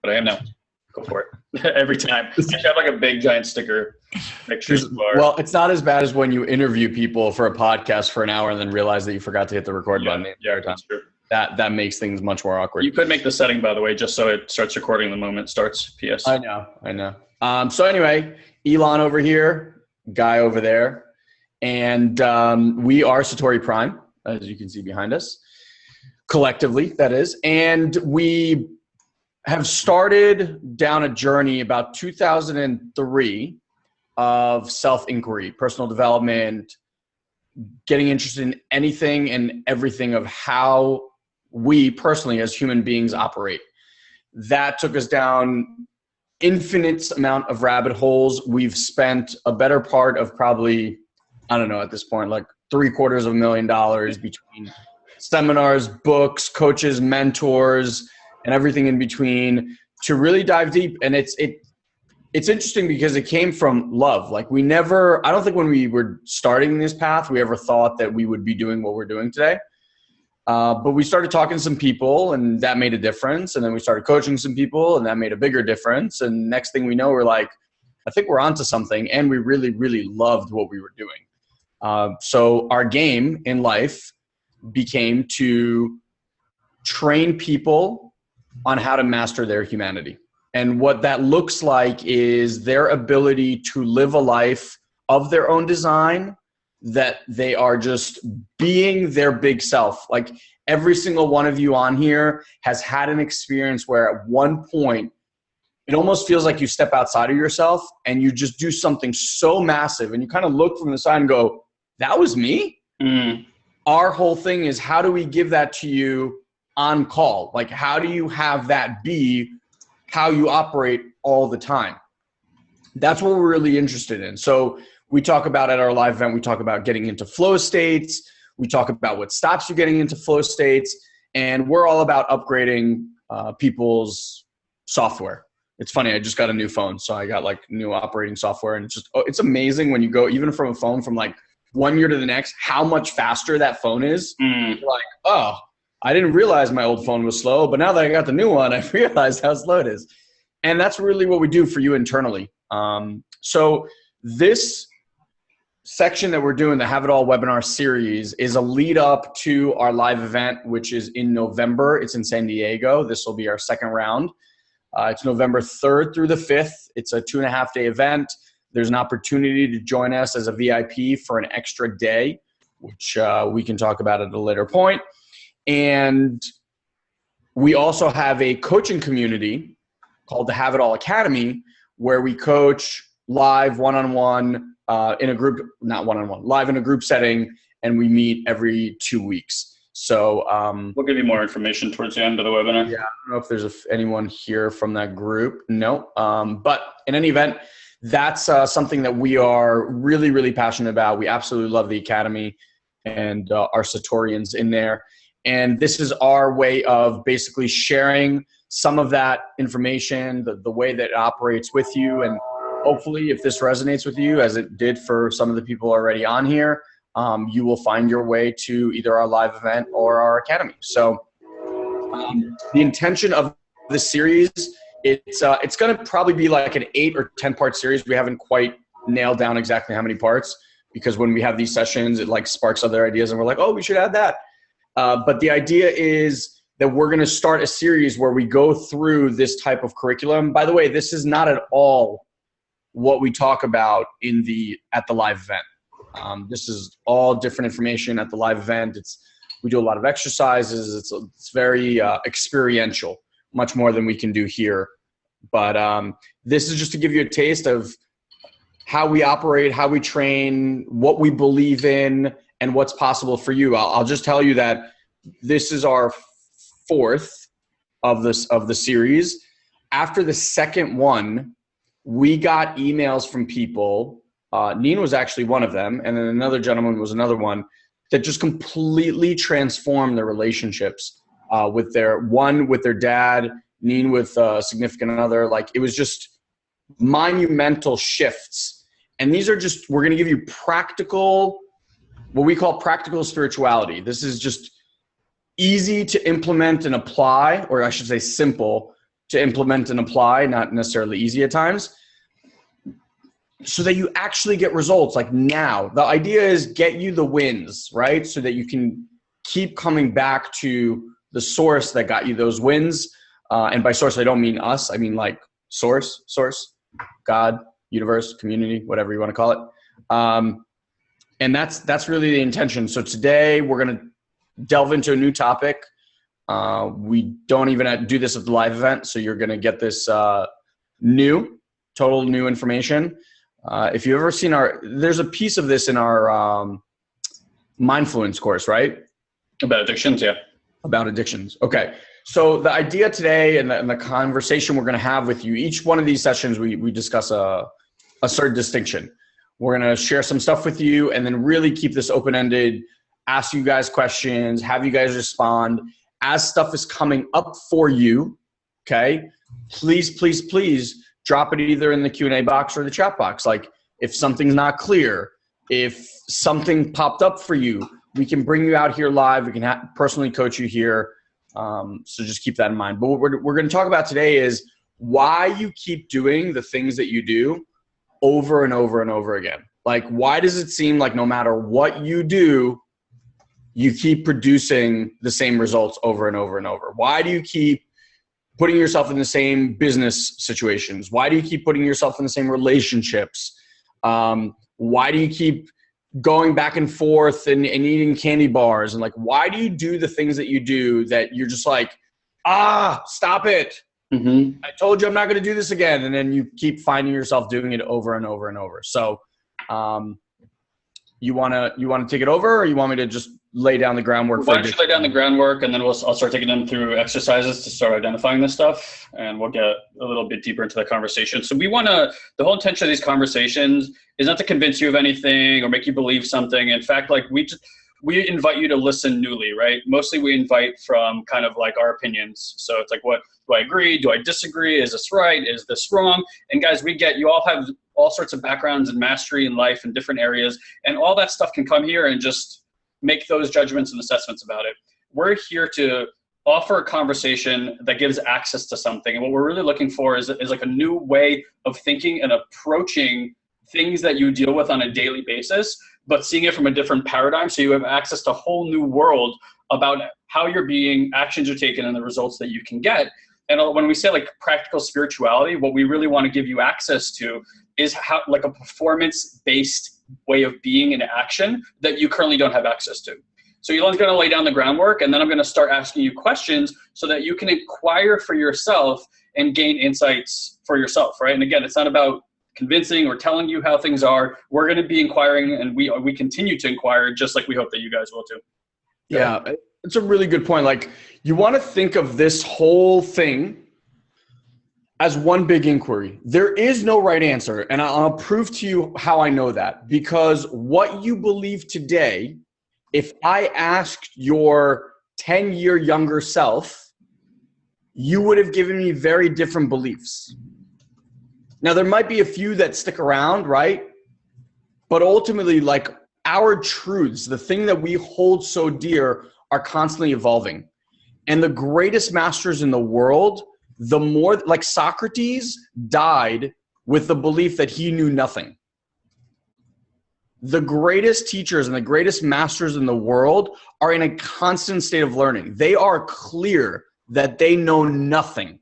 but I am now. Go for it. Every time. I should have like a big giant sticker. Well, it's not as bad as when you interview people for a podcast for an hour and then realize that you forgot to hit the record button the entire time. That's true. That makes things much more awkward. You could make the setting, by the way, just so it starts recording the moment it starts. PS. I know. So anyway, Elon over here, Guy over there, and we are SatoriPrime, as you can see behind us, collectively, that is. And we have started down a journey about 2003 of self-inquiry, personal development, getting interested in anything and everything of how we personally as human beings operate. That took us down infinite amount of rabbit holes. We've spent a better part of probably, I don't know at this point, like $750,000 between seminars, books, coaches, mentors, and everything in between to really dive deep. And it's interesting because it came from love. Like I don't think when we were starting this path, we ever thought that we would be doing what we're doing today. But we started talking to some people and that made a difference. And then we started coaching some people and that made a bigger difference. And next thing we know, we're like, I think we're onto something. And we really, really loved what we were doing. So our game in life became to train people on how to master their humanity. And what that looks like is their ability to live a life of their own design, that they are just being their big self. Like every single one of you on here has had an experience where at one point, it almost feels like you step outside of yourself and you just do something so massive and you kind of look from the side and go, that was me? Our whole thing is, how do we give that to you on call? Like, how do you have that be how you operate all the time? That's what we're really interested in. So we talk about at our live event, we talk about getting into flow states. We talk about what stops you getting into flow states. And we're all about upgrading people's software. It's funny, I just got a new phone. So I got like new operating software and it's amazing when you go even from a phone from like 1 year to the next, how much faster that phone is. You're like, oh, I didn't realize my old phone was slow, but now that I got the new one, I realized how slow it is. And that's really what we do for you internally. So this section that we're doing, the Have It All webinar series, is a lead up to our live event, which is in November. It's in San Diego. This will be our second round. It's November 3rd through the 5th. It's a 2.5-day event. There's an opportunity to join us as a VIP for an extra day, which we can talk about at a later point. And we also have a coaching community called the Have It All Academy, where we coach live one-on-one in a group, not one-on-one, live in a group setting, and we meet every 2 weeks. So we'll give you more information towards the end of the webinar. Yeah, I don't know if there's anyone here from that group. No, but in any event, that's something that we are really, really passionate about. We absolutely love the Academy and our Satorians in there. And this is our way of basically sharing some of that information, the way that it operates with you. And hopefully if this resonates with you, as it did for some of the people already on here, you will find your way to either our live event or our Academy. So the intention of this series, it's going to probably be like an 8 or 10 part series. We haven't quite nailed down exactly how many parts, because when we have these sessions, it like sparks other ideas and we're like, oh, we should add that. But the idea is that we're going to start a series where we go through this type of curriculum. By the way, this is not at all what we talk about at the live event. This is all different information at the live event. We do a lot of exercises. It's very experiential, much more than we can do here. But this is just to give you a taste of how we operate, how we train, what we believe in, and what's possible for you. I'll just tell you that this is our 4th of the series. After the second one, we got emails from people. Neen was actually one of them, and then another gentleman was another one, that just completely transformed their relationships with their dad, Neen with a significant other. Like, it was just monumental shifts. And these are just, we're going to give you practical, what we call practical spirituality. This is just easy to implement and apply, or I should say simple, to implement and apply, not necessarily easy at times, so that you actually get results like now. The idea is get you the wins, right? So that you can keep coming back to the source that got you those wins. And by source, I don't mean us. I mean like source, God, universe, community, whatever you want to call it. And that's really the intention. So today we're going to delve into a new topic. We don't even do this at the live event. So you're going to get this total new information. If you've ever seen there's a piece of this in our Mindfluence course, right? About addictions, yeah. About addictions. Okay. So the idea today and the conversation we're going to have with you, each one of these sessions, we discuss a certain distinction. We're going to share some stuff with you and then really keep this open-ended, ask you guys questions, have you guys respond. As stuff is coming up for you, okay, please drop it either in the Q&A box or the chat box. Like if something's not clear, if something popped up for you, we can bring you out here live. We can personally coach you here. So just keep that in mind. But what we're going to talk about today is why you keep doing the things that you do over and over and over again. Like, why does it seem like no matter what you do, you keep producing the same results over and over and over? Why do you keep putting yourself in the same business situations? Why do you keep putting yourself in the same relationships? Why do you keep going back and forth and eating candy bars? And like, why do you do the things that you do that you're just like, stop it. Mm-hmm. I told you I'm not going to do this again. And then you keep finding yourself doing it over and over and over. So you want to take it over, or you want me to just lay down the groundwork? Why don't you lay down the groundwork, and then I'll start taking them through exercises to start identifying this stuff, and we'll get a little bit deeper into the conversation. So the whole intention of these conversations is not to convince you of anything or make you believe something. In fact, like we invite you to listen newly, right? Mostly we invite from kind of like our opinions. So it's like, what do I agree? Do I disagree? Is this right? Is this wrong? And guys, we get you all have all sorts of backgrounds and mastery in life in different areas, and all that stuff can come here and just make those judgments and assessments about it. We're here to offer a conversation that gives access to something. And what we're really looking for is like a new way of thinking and approaching things that you deal with on a daily basis, but seeing it from a different paradigm. So you have access to a whole new world about how you're being, actions you're taking, and the results that you can get. And when we say like practical spirituality, what we really want to give you access to is how like a performance-based way of being in action that you currently don't have access to. So Elon's going to lay down the groundwork, and then I'm going to start asking you questions so that you can inquire for yourself and gain insights for yourself, right? And again, it's not about convincing or telling you how things are. We're going to be inquiring, and we continue to inquire, just like we hope that you guys will too. Yeah, it's a really good point. Like, you want to think of this whole thing as one big inquiry. There is no right answer. And I'll prove to you how I know that. Because what you believe today, if I asked your 10-year younger self, you would have given me very different beliefs. Now, there might be a few that stick around, right? But ultimately, like, our truths, the thing that we hold so dear, are constantly evolving. And the greatest masters in the world, the more, like Socrates died with the belief that he knew nothing. The greatest teachers and the greatest masters in the world are in a constant state of learning. They are clear that they know nothing.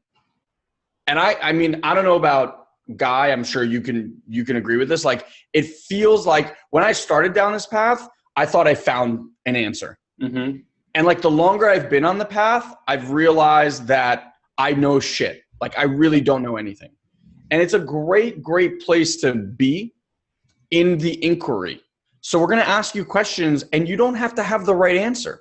And I mean, I don't know about Guy, I'm sure you can agree with this. Like, it feels like when I started down this path, I thought I found an answer. Mm-hmm. And like the longer I've been on the path, I've realized that I know shit. Like, I really don't know anything. And it's a great, great place to be in the inquiry. So we're going to ask you questions, and you don't have to have the right answer.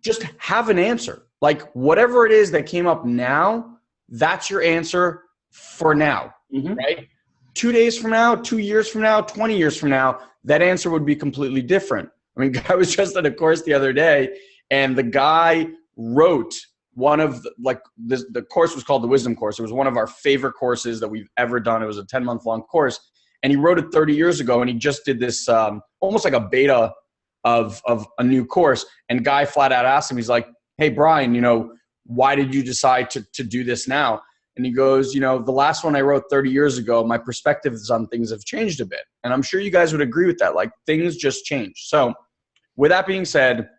Just have an answer. Like, whatever it is that came up now, that's your answer for now, mm-hmm. right? 2 days from now, 2 years from now, 20 years from now, that answer would be completely different. I mean, I was just at a course the other day, and the guy wrote one of the course was called the Wisdom Course. It was one of our favorite courses that we've ever done. It was a 10-month long course, and he wrote it 30 years ago, and he just did this almost like a beta of a new course. And Guy flat out asked him, he's like, "Hey, Brian, why did you decide to do this now? And he goes, you know, the last one I wrote 30 years ago, my perspectives on things have changed a bit. And I'm sure you guys would agree with that. Like, things just change. So with that being said,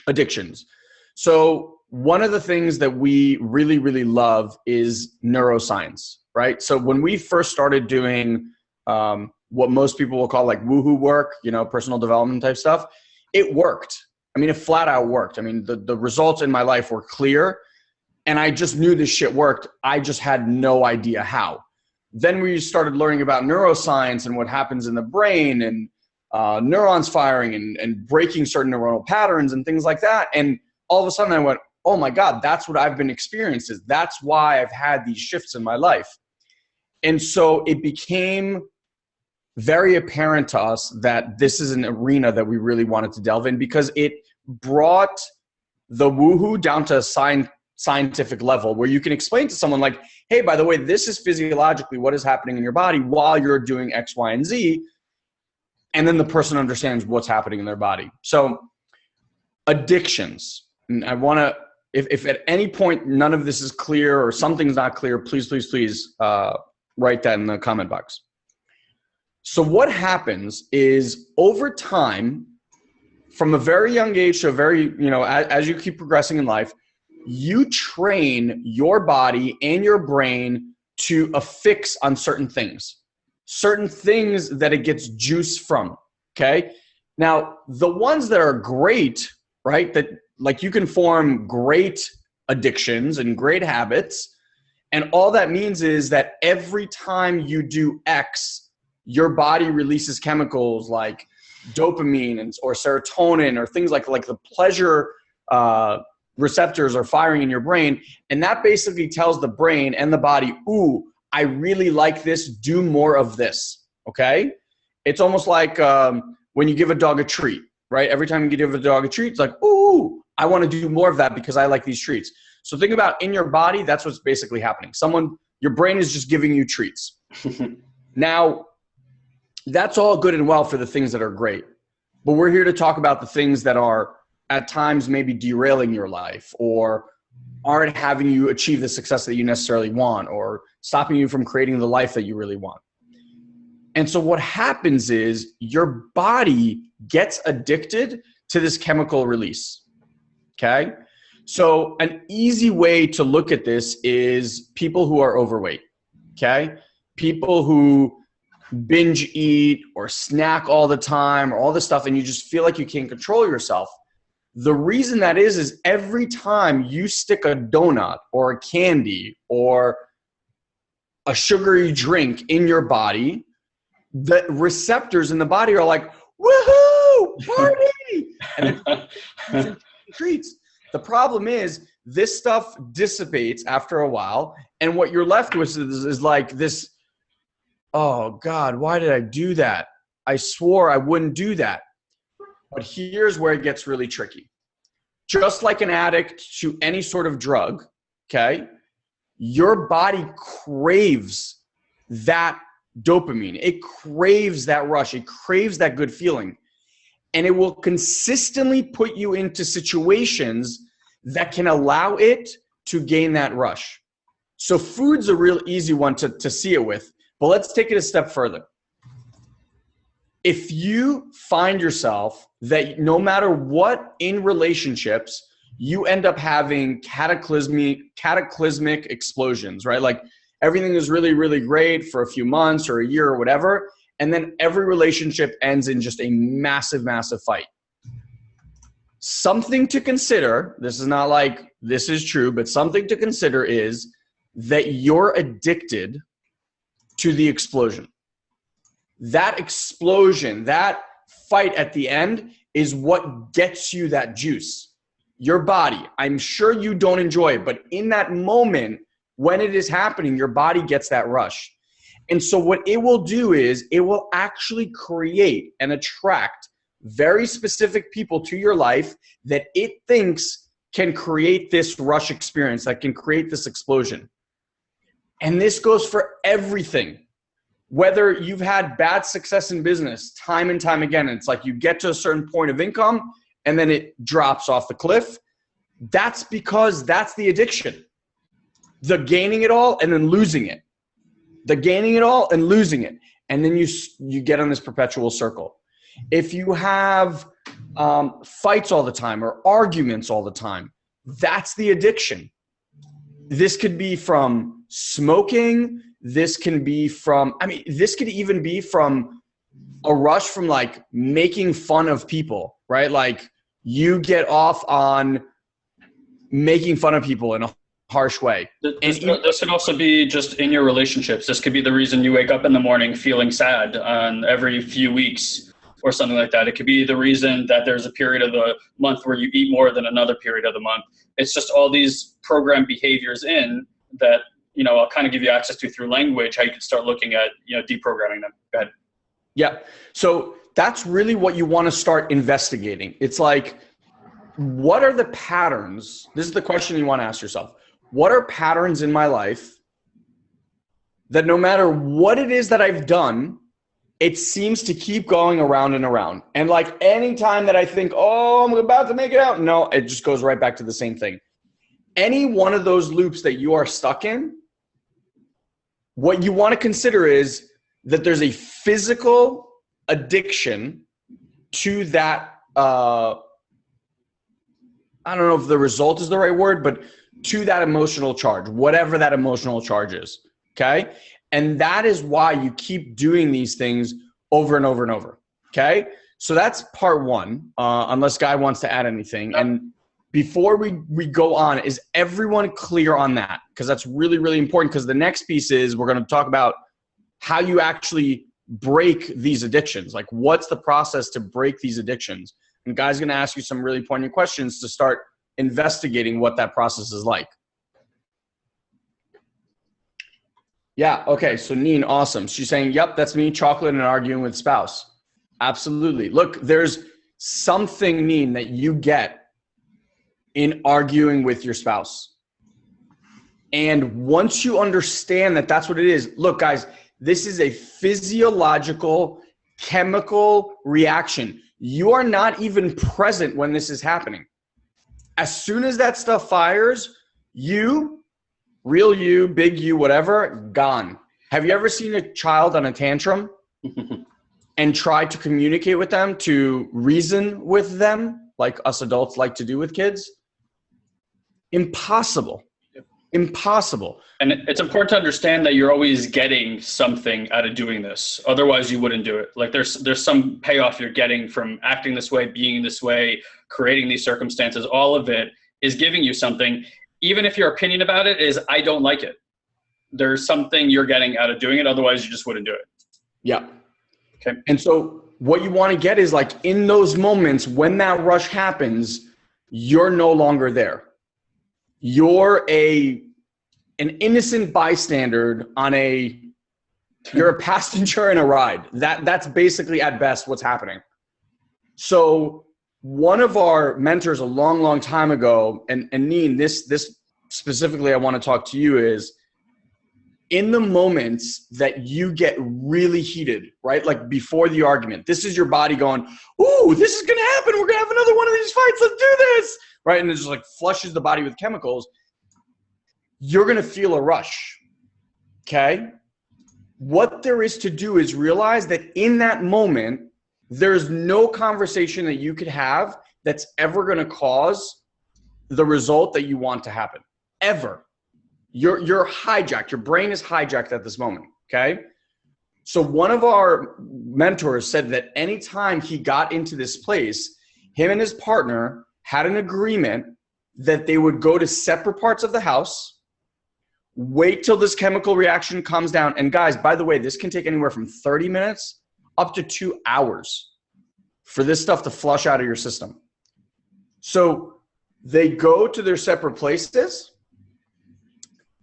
addictions. So one of the things that we really, really love is neuroscience, right? So when we first started doing what most people will call like woohoo work, you know, personal development type stuff, it worked. I mean, it flat out worked. I mean, the results in my life were clear, and I just knew this shit worked. I just had no idea how. Then we started learning about neuroscience and what happens in the brain, and neurons firing and breaking certain neuronal patterns and things like that. And all of a sudden I went, oh my God, that's what I've been experiencing. That's why I've had these shifts in my life. And so it became very apparent to us that this is an arena that we really wanted to delve in, because it brought the woohoo down to a scientific level where you can explain to someone like, hey, by the way, this is physiologically what is happening in your body while you're doing X, Y, and Z. And then the person understands what's happening in their body. So addictions. And I want to, if at any point none of this is clear or something's not clear, please write that in the comment box. So what happens is, over time, from a very young age to a very, you know, as you keep progressing in life, you train your body and your brain to affix on certain things that it gets juice from, okay? Now, the ones that are great, right, that like you can form great addictions and great habits, and all that means is that every time you do X, your body releases chemicals like dopamine or serotonin or things like the pleasure receptors are firing in your brain. And that basically tells the brain and the body, ooh, I really like this, do more of this, okay? It's almost like when you give a dog a treat, right? Every time you give a dog a treat, it's like, ooh, I want to do more of that because I like these treats. So think about in your body, that's what's basically happening. Your brain is just giving you treats. Now, that's all good and well for the things that are great. But we're here to talk about the things that are at times maybe derailing your life, or aren't having you achieve the success that you necessarily want, or stopping you from creating the life that you really want. And so what happens is your body gets addicted to this chemical release, okay? So an easy way to look at this is people who are overweight, okay? People who binge eat or snack all the time or all this stuff, and you just feel like you can't control yourself. The reason that is every time you stick a donut or a candy or a sugary drink in your body, the receptors in the body are like, woohoo, party! And then treats. The problem is this stuff dissipates after a while, and what you're left with is like this, oh God, why did I do that? I swore I wouldn't do that. But here's where it gets really tricky. Just like an addict to any sort of drug, okay, your body craves that dopamine. It craves that rush. It craves that good feeling. And it will consistently put you into situations that can allow it to gain that rush. So food's a real easy one to see it with. But let's take it a step further. If you find yourself that no matter what in relationships, you end up having cataclysmic explosions, right? Like everything is really, really great for a few months or a year or whatever, and then every relationship ends in just a massive, massive fight. Something to consider, this is not like this is true, but something to consider is that you're addicted to the explosion. That explosion, that fight at the end is what gets you that juice. Your body, I'm sure you don't enjoy it, but in that moment, when it is happening, your body gets that rush. And so what it will do is it will actually create and attract very specific people to your life that it thinks can create this rush experience, that can create this explosion. And this goes for everything. Whether you've had bad success in business time and time again, it's like you get to a certain point of income and then it drops off the cliff. That's because that's the addiction. The gaining it all and then losing it. The gaining it all and losing it. And then you get on this perpetual circle. If you have fights all the time or arguments all the time, that's the addiction. This could be from smoking. This can be from, this could even be from a rush from like making fun of people, right? Like you get off on making fun of people in a harsh way. This could also be just in your relationships. This could be the reason you wake up in the morning feeling sad on every few weeks or something like that. It could be the reason that there's a period of the month where you eat more than another period of the month. It's just all these programmed behaviors in that, I'll kind of give you access to through language, how you can start looking at, deprogramming them. Go ahead. Yeah. So that's really what you want to start investigating. It's like, what are the patterns? This is the question you want to ask yourself. What are patterns in my life that no matter what it is that I've done, it seems to keep going around and around? And like anytime that I think, oh, I'm about to make it out, no, it just goes right back to the same thing. Any one of those loops that you are stuck in, what you want to consider is that there's a physical addiction to that. I don't know if the result is the right word, but to that emotional charge, whatever that emotional charge is. Okay. And that is why you keep doing these things over and over and over. Okay. So that's part one, unless Guy wants to add anything. And before we go on, is everyone clear on that? Because that's really, really important, because the next piece is we're going to talk about how you actually break these addictions. Like, what's the process to break these addictions? And Guy's going to ask you some really poignant questions to start investigating what that process is like. Yeah. Okay. So Neen, awesome. She's saying, yep, that's me, chocolate and arguing with spouse. Absolutely. Look, there's something, Neen, that you get in arguing with your spouse. And once you understand that that's what it is, look, guys, this is a physiological, chemical reaction. You are not even present when this is happening. As soon as that stuff fires, you, real you, big you, whatever, gone. Have you ever seen a child on a tantrum and try to communicate with them, to reason with them, like us adults like to do with kids? Impossible. Impossible. And it's important to understand that you're always getting something out of doing this. Otherwise, you wouldn't do it. Like there's some payoff you're getting from acting this way, being this way, creating these circumstances. All of it is giving you something. Even if your opinion about it is, I don't like it. There's something you're getting out of doing it. Otherwise, you just wouldn't do it. Yeah. Okay. And so what you want to get is, like, in those moments when that rush happens, you're no longer there. You're an innocent bystander you're a passenger in a ride. That's basically at best what's happening. So one of our mentors a long, long time ago, and Neen, this specifically I want to talk to you, is in the moments that you get really heated, right? Like before the argument, this is your body going, ooh, this is going to happen. We're going to have another one of these fights. Let's do this. Right? And it just like flushes the body with chemicals. You're going to feel a rush. Okay. What there is to do is realize that in that moment, there's no conversation that you could have that's ever going to cause the result that you want to happen. Ever. You're hijacked. Your brain is hijacked at this moment. Okay. So one of our mentors said that anytime he got into this place, him and his partner had an agreement that they would go to separate parts of the house, wait till this chemical reaction calms down. And guys, by the way, this can take anywhere from 30 minutes up to 2 hours for this stuff to flush out of your system. So they go to their separate places,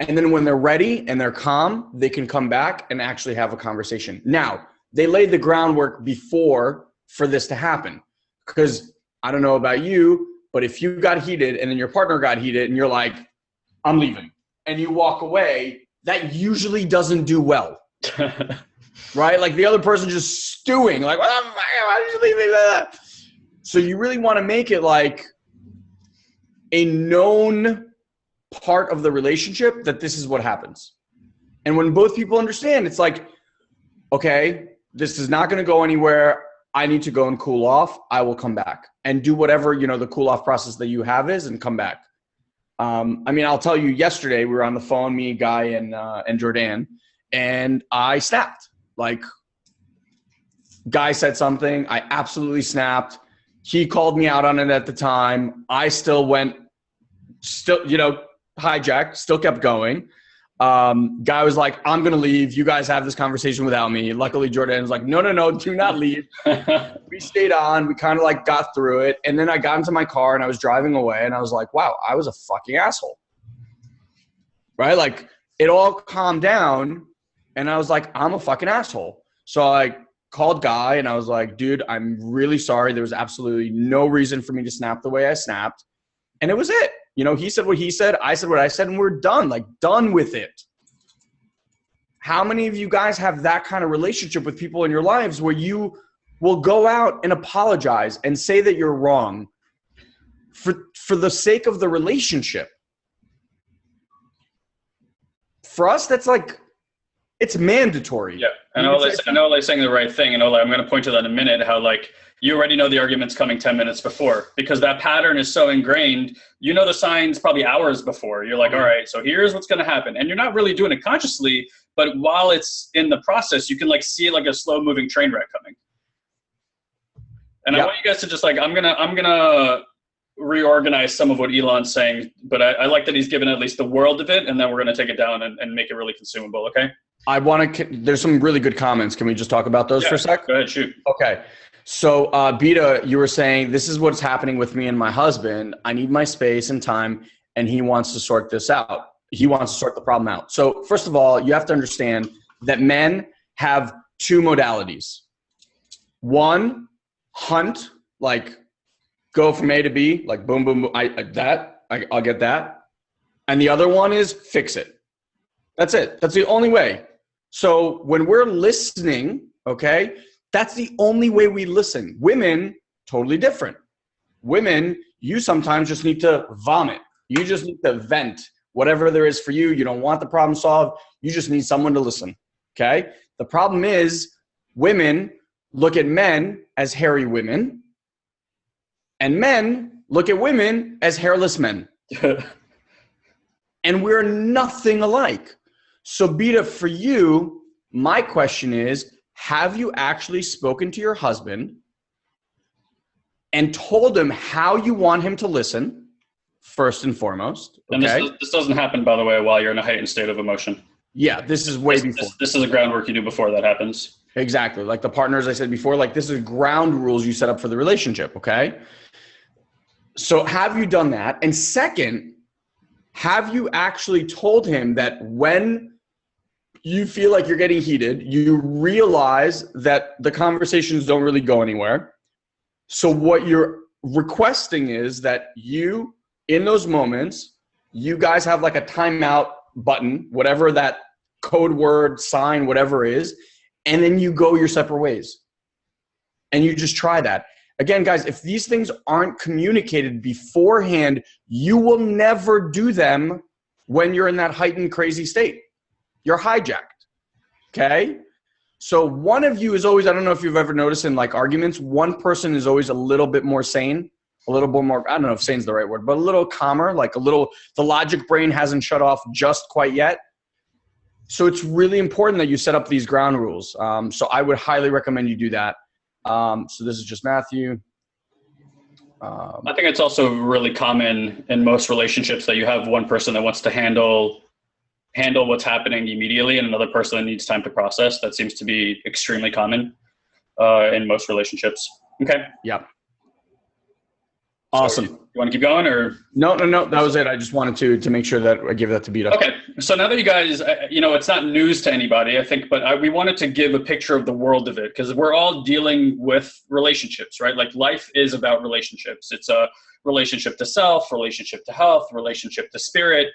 and then when they're ready and they're calm, they can come back and actually have a conversation. Now, they laid the groundwork before for this to happen, because I don't know about you, but if you got heated and then your partner got heated and you're like, I'm leaving, and you walk away, that usually doesn't do well. Right? Like the other person just stewing, like, why did you leave me? So you really want to make it like, a known part of the relationship that this is what happens. And when both people understand, it's like, okay, this is not going to go anywhere. I need to go and cool off. I will come back and do whatever, the cool off process that you have is and come back. I'll tell you, yesterday we were on the phone, me, Guy, and Jordan, and I snapped. Like, Guy said something, I absolutely snapped. He called me out on it at the time. I still hijacked, still kept going. Guy was like, I'm going to leave. You guys have this conversation without me. Luckily, Jordan was like, no, do not leave. We stayed on. We kind of like got through it. And then I got into my car and I was driving away and I was like, wow, I was a fucking asshole. Right? Like, it all calmed down and I was like, I'm a fucking asshole. So I called Guy and I was like, dude, I'm really sorry. There was absolutely no reason for me to snap the way I snapped. And it was it. He said what he said, I said what I said, and we're done, like done with it. How many of you guys have that kind of relationship with people in your lives where you will go out and apologize and say that you're wrong for the sake of the relationship? For us, that's like, it's mandatory. Yeah, I know Ole's saying the right thing, and Ole, I'm going to point to that in a minute, how like you already know the argument's coming 10 minutes before because that pattern is so ingrained. You know the signs probably hours before. You're like, all right, so here's what's going to happen. And you're not really doing it consciously, but while it's in the process, you can like see it like a slow moving train wreck coming. And I want you guys to just like, I'm gonna reorganize some of what Elon's saying, but I like that he's given at least the world of it, and then we're going to take it down and make it really consumable, okay? There's some really good comments. Can we just talk about those for a sec? Go ahead, shoot. Okay. So, Beta, you were saying, this is what's happening with me and my husband. I need my space and time, and he wants to sort this out. He wants to sort the problem out. So, first of all, you have to understand that men have two modalities. One, hunt, like go from A to B, like boom, boom, boom. I'll get that. And the other one is fix it. That's it. That's the only way. So when we're listening, okay, that's the only way we listen. Women, totally different. Women, you sometimes just need to vomit. You just need to vent. Whatever there is for you, you don't want the problem solved. You just need someone to listen, okay? The problem is women look at men as hairy women, and men look at women as hairless men. And we're nothing alike. So Beta, for you, my question is, have you actually spoken to your husband and told him how you want him to listen, first and foremost? Okay? And this doesn't happen, by the way, while you're in a heightened state of emotion. Yeah, this is way before. This is the groundwork you do before that happens. Exactly. Like the partners I said before, like this is ground rules you set up for the relationship, okay? So have you done that? And second, have you actually told him that when you feel like you're getting heated, you realize that the conversations don't really go anywhere? So what you're requesting is that you, in those moments, you guys have like a timeout button, whatever that code word, sign, whatever is, and then you go your separate ways. And you just try that. Again, guys, if these things aren't communicated beforehand, you will never do them when you're in that heightened, crazy state. You're hijacked, okay? So one of you is always, I don't know if you've ever noticed in like arguments, one person is always a little bit more sane, a little bit more, I don't know if sane's the right word, but a little calmer, like a little, the logic brain hasn't shut off just quite yet. So it's really important that you set up these ground rules. So I would highly recommend you do that. So this is just Matthew. I think it's also really common in most relationships that you have one person that wants to handle what's happening immediately and another person that needs time to process. That seems to be extremely common in most relationships. Okay. Yep. Awesome. So you want to keep going or? No. That was it. I just wanted to make sure that I give that to Beta. Okay. So now that you guys, it's not news to anybody, I think, but we wanted to give a picture of the world of it because we're all dealing with relationships, right? Like life is about relationships. It's a relationship to self, relationship to health, relationship to spirit,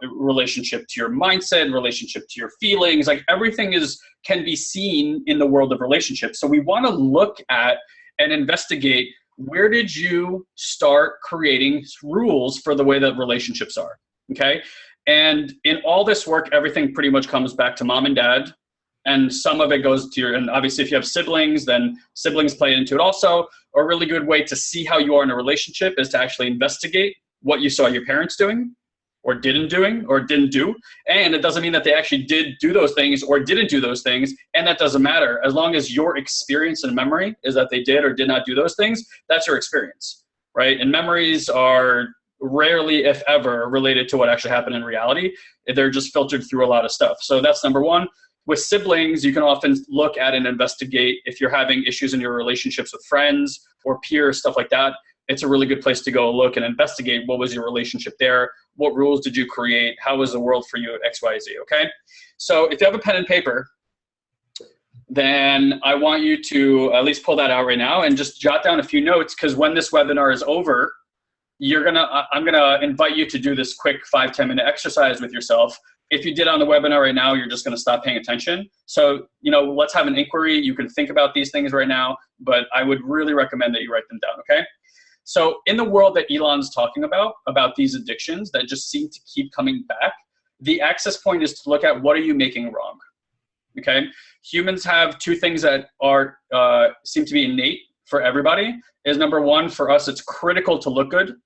relationship to your mindset, relationship to your feelings. Like everything can be seen in the world of relationships. So we want to look at and investigate where did you start creating rules for the way that relationships are? Okay. And in all this work, everything pretty much comes back to mom and dad. And some of it goes to and obviously if you have siblings, then siblings play into it also. A really good way to see how you are in a relationship is to actually investigate what you saw your parents doing or didn't do. And it doesn't mean that they actually did do those things or didn't do those things. And that doesn't matter. As long as your experience and memory is that they did or did not do those things, that's your experience, right? And memories are rarely, if ever, related to what actually happened in reality. They're just filtered through a lot of stuff. So that's number one. With siblings, you can often look at and investigate if you're having issues in your relationships with friends or peers, stuff like that. It's a really good place to go look and investigate what was your relationship there, what rules did you create, how was the world for you at XYZ, okay? So if you have a pen and paper, then I want you to at least pull that out right now and just jot down a few notes, because when this webinar is over, I'm gonna invite you to do this quick 5-10 minute exercise with yourself. If you did on the webinar right now, you're just gonna stop paying attention. So, let's have an inquiry. You can think about these things right now, but I would really recommend that you write them down, okay? So in the world that Elon's talking about these addictions that just seem to keep coming back, the access point is to look at what are you making wrong, okay? Humans have two things that are seem to be innate for everybody. Is number one, for us, it's critical to look good.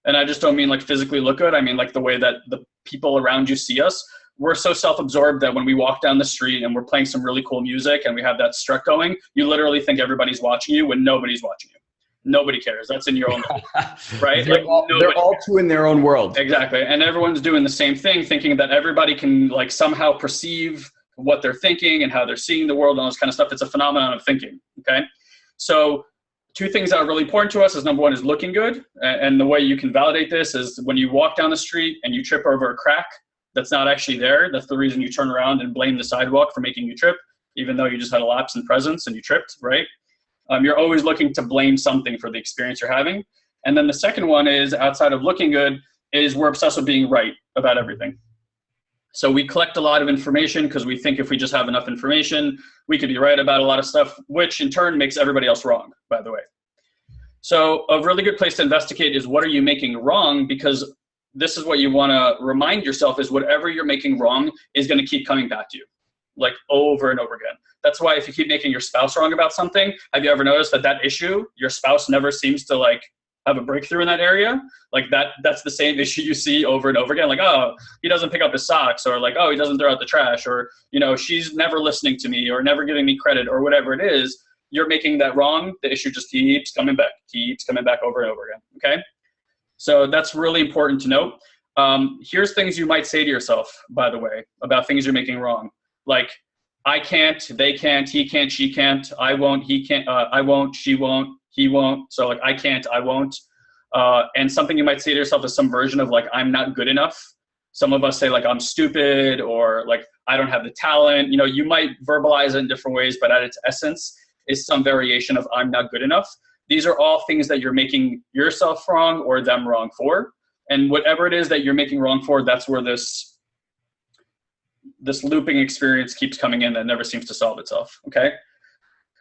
And I just don't mean like physically look good. I mean like the way that the people around you see us. We're so self-absorbed that when we walk down the street and we're playing some really cool music and we have that strut going, you literally think everybody's watching you when nobody's watching you. Nobody cares. That's in your own world, right? They're all too in their own world. Exactly. And everyone's doing the same thing, thinking that everybody can like somehow perceive what they're thinking and how they're seeing the world and all this kind of stuff. It's a phenomenon of thinking, okay? So two things that are really important to us is number one is looking good. And the way you can validate this is when you walk down the street and you trip over a crack that's not actually there. That's the reason you turn around and blame the sidewalk for making you trip, even though you just had a lapse in presence and you tripped, right? You're always looking to blame something for the experience you're having. And then the second one is, outside of looking good, is we're obsessed with being right about everything. So we collect a lot of information because we think if we just have enough information, we could be right about a lot of stuff, which in turn makes everybody else wrong, by the way. So a really good place to investigate is what are you making wrong, because this is what you want to remind yourself is whatever you're making wrong is going to keep coming back to you, like over and over again. That's why if you keep making your spouse wrong about something, have you ever noticed that issue, your spouse never seems to like have a breakthrough in that area? Like that's the same issue you see over and over again. Like, oh, he doesn't pick up his socks, or like, oh, he doesn't throw out the trash, or, she's never listening to me or never giving me credit or whatever it is. You're making that wrong. The issue just keeps coming back over and over again. Okay. So that's really important to note. Here's things you might say to yourself, by the way, about things you're making wrong. Like, I can't, they can't, he can't, she can't, I won't, he can't, I won't, she won't, he won't. So like, I can't, I won't. And something you might say to yourself is some version of like, I'm not good enough. Some of us say like, I'm stupid, or like, I don't have the talent. You might verbalize it in different ways, but at its essence is some variation of I'm not good enough. These are all things that you're making yourself wrong or them wrong for. And whatever it is that you're making wrong for, that's where this looping experience keeps coming in that never seems to solve itself, okay?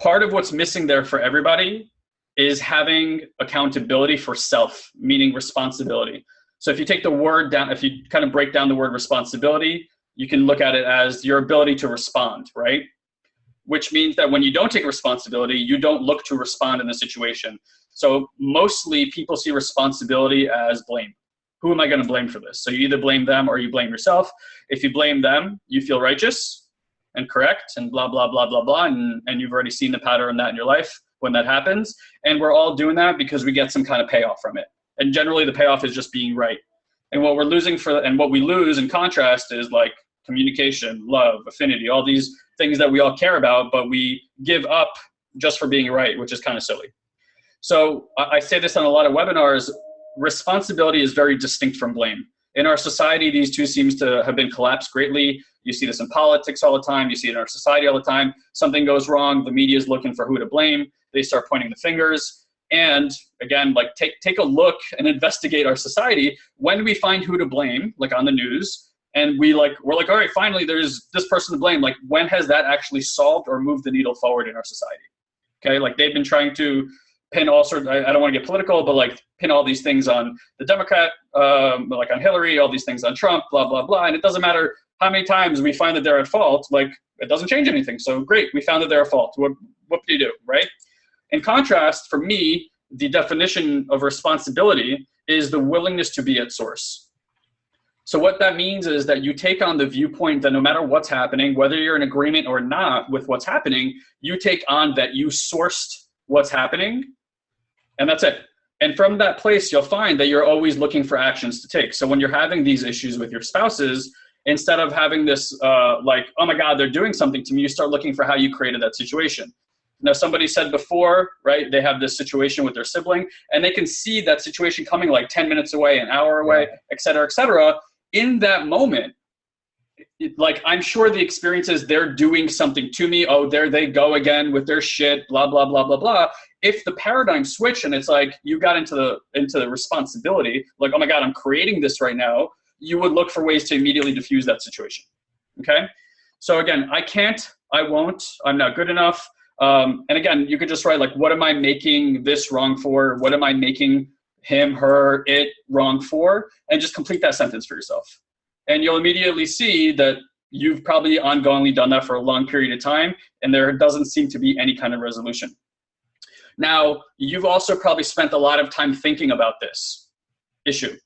Part of what's missing there for everybody is having accountability for self, meaning responsibility. So if you take the word down, if you kind of break down the word responsibility, you can look at it as your ability to respond, right? Which means that when you don't take responsibility, you don't look to respond in the situation. So mostly people see responsibility as blame. Who am I going to blame for this? So you either blame them or you blame yourself. If you blame them, you feel righteous and correct and blah, blah, blah, blah, blah. And you've already seen the pattern of that in your life when that happens. And we're all doing that because we get some kind of payoff from it. And generally the payoff is just being right. And what we're losing and what we lose in contrast is like communication, love, affinity, all these things that we all care about, but we give up just for being right, which is kind of silly. So I say this on a lot of webinars. Responsibility is very distinct from blame. In our society, these two seems to have been collapsed greatly. You see this in politics all the time. You see it in our society all the time. Something goes wrong. The media is looking for who to blame. They start pointing the fingers. And again, like take a look and investigate our society. When we find who to blame, like on the news, and we're like, all right, finally, there's this person to blame. Like, when has that actually solved or moved the needle forward in our society? Okay, like they've been trying to pin all sorts, I don't want to get political, but like pin all these things on the Democrat, like on Hillary, all these things on Trump, blah, blah, blah. And it doesn't matter how many times we find that they're at fault, like it doesn't change anything. So great, we found that they're at fault. What do you do, right? In contrast, for me, the definition of responsibility is the willingness to be at source. So what that means is that you take on the viewpoint that no matter what's happening, whether you're in agreement or not with what's happening, you take on that you sourced what's happening, and that's it. And from that place, you'll find that you're always looking for actions to take. So when you're having these issues with your spouses, instead of having this like, oh my God, they're doing something to me, you start looking for how you created that situation. Now, somebody said before, right, they have this situation with their sibling, and they can see that situation coming like 10 minutes away, an hour away, et cetera, et cetera. In that moment, like, I'm sure the experience is they're doing something to me. Oh, there they go again with their shit, blah, blah, blah, blah, blah. If the paradigm switch and it's like you got into the responsibility, like, oh my God, I'm creating this right now, you would look for ways to immediately diffuse that situation. Okay? So again, I can't, I won't, I'm not good enough. And again, you could just write like, what am I making this wrong for? What am I making him, her, it wrong for? And just complete that sentence for yourself. And you'll immediately see that you've probably ongoingly done that for a long period of time, and there doesn't seem to be any kind of resolution. Now, you've also probably spent a lot of time thinking about this issue,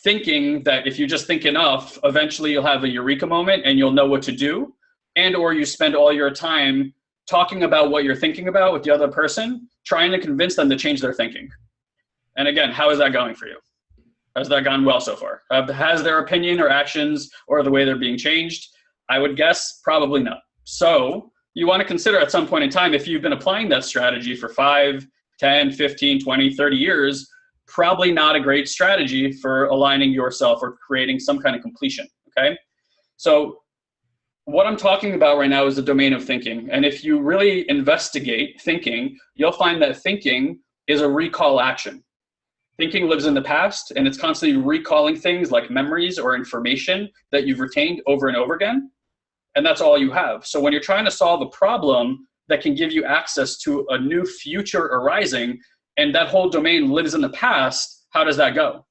thinking that if you just think enough, eventually you'll have a eureka moment and you'll know what to do, and or you spend all your time talking about what you're thinking about with the other person, trying to convince them to change their thinking. And again, how is that going for you? Has that gone well so far? Has their opinion or actions or the way they're being changed? I would guess probably not. So you want to consider at some point in time, if you've been applying that strategy for 5, 10, 15, 20, 30 years, probably not a great strategy for aligning yourself or creating some kind of completion, okay? So what I'm talking about right now is the domain of thinking. And if you really investigate thinking, you'll find that thinking is a recall action. Thinking lives in the past, and it's constantly recalling things like memories or information that you've retained over and over again. And that's all you have. So when you're trying to solve a problem that can give you access to a new future arising, and that whole domain lives in the past, how does that go?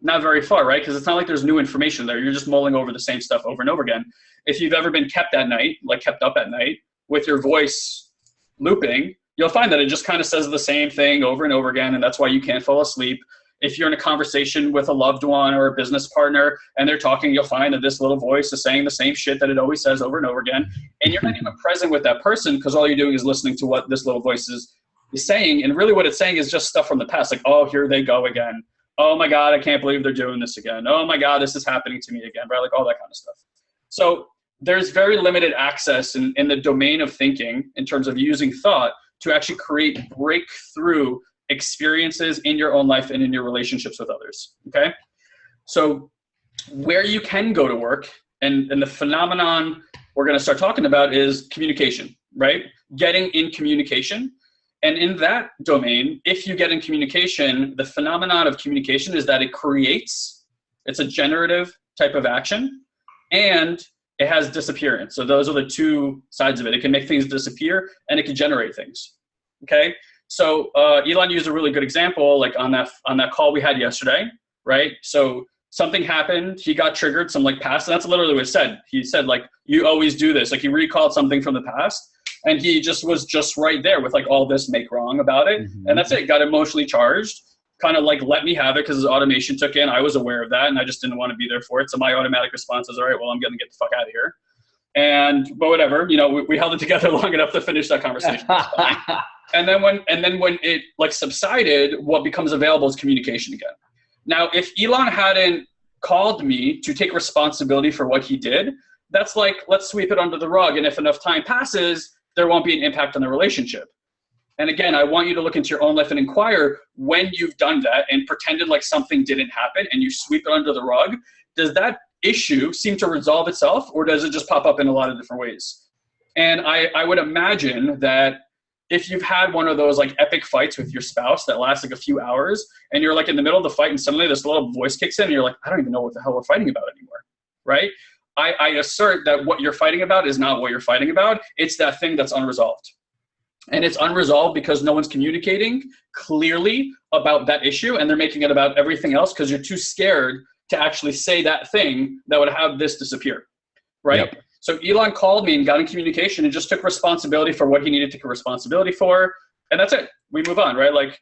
Not very far, right? Because it's not like there's new information there. You're just mulling over the same stuff over and over again. If you've ever been kept up at night with your voice looping, you'll find that it just kind of says the same thing over and over again, and that's why you can't fall asleep. If you're in a conversation with a loved one or a business partner and they're talking, you'll find that this little voice is saying the same shit that it always says over and over again, and you're not even present with that person because all you're doing is listening to what this little voice is saying, and really what it's saying is just stuff from the past, like, oh, here they go again. Oh my God, I can't believe they're doing this again. Oh my God, this is happening to me again, right? Like all that kind of stuff. So there's very limited access in the domain of thinking in terms of using thought to actually create breakthrough experiences in your own life and in your relationships with others, okay? So where you can go to work, and the phenomenon we're gonna start talking about is communication, right? Getting in communication. And in that domain, if you get in communication, the phenomenon of communication is that it's a generative type of action, and it has disappearance. So those are the two sides of it. It can make things disappear and it can generate things, okay? So Elon used a really good example, like on that call we had yesterday, right? So something happened, he got triggered, some like past, and that's literally what he said. He said like, you always do this. Like he recalled something from the past, and he was just right there with like all this make wrong about it. Mm-hmm. And that's it, got emotionally charged, kind of like let me have it because his automation took in. I was aware of that and I just didn't want to be there for it. So my automatic response is, all right, well, I'm going to get the fuck out of here. But whatever, we held it together long enough to finish that conversation. And then when it like subsided, what becomes available is communication again. Now, if Elon hadn't called me to take responsibility for what he did, that's like, let's sweep it under the rug. And if enough time passes, there won't be an impact on the relationship. And again, I want you to look into your own life and inquire when you've done that and pretended like something didn't happen and you sweep it under the rug. Does that issue seem to resolve itself, or does it just pop up in a lot of different ways? And I would imagine that if you've had one of those like epic fights with your spouse that lasts like a few hours and you're like in the middle of the fight and suddenly this little voice kicks in and you're like, I don't even know what the hell we're fighting about anymore, right? I assert that what you're fighting about is not what you're fighting about. It's that thing that's unresolved. And it's unresolved because no one's communicating clearly about that issue, and they're making it about everything else because you're too scared to actually say that thing that would have this disappear, right? Yep. So Elon called me and got in communication and just took responsibility for what he needed to take responsibility for, and that's it. We move on, right? Like,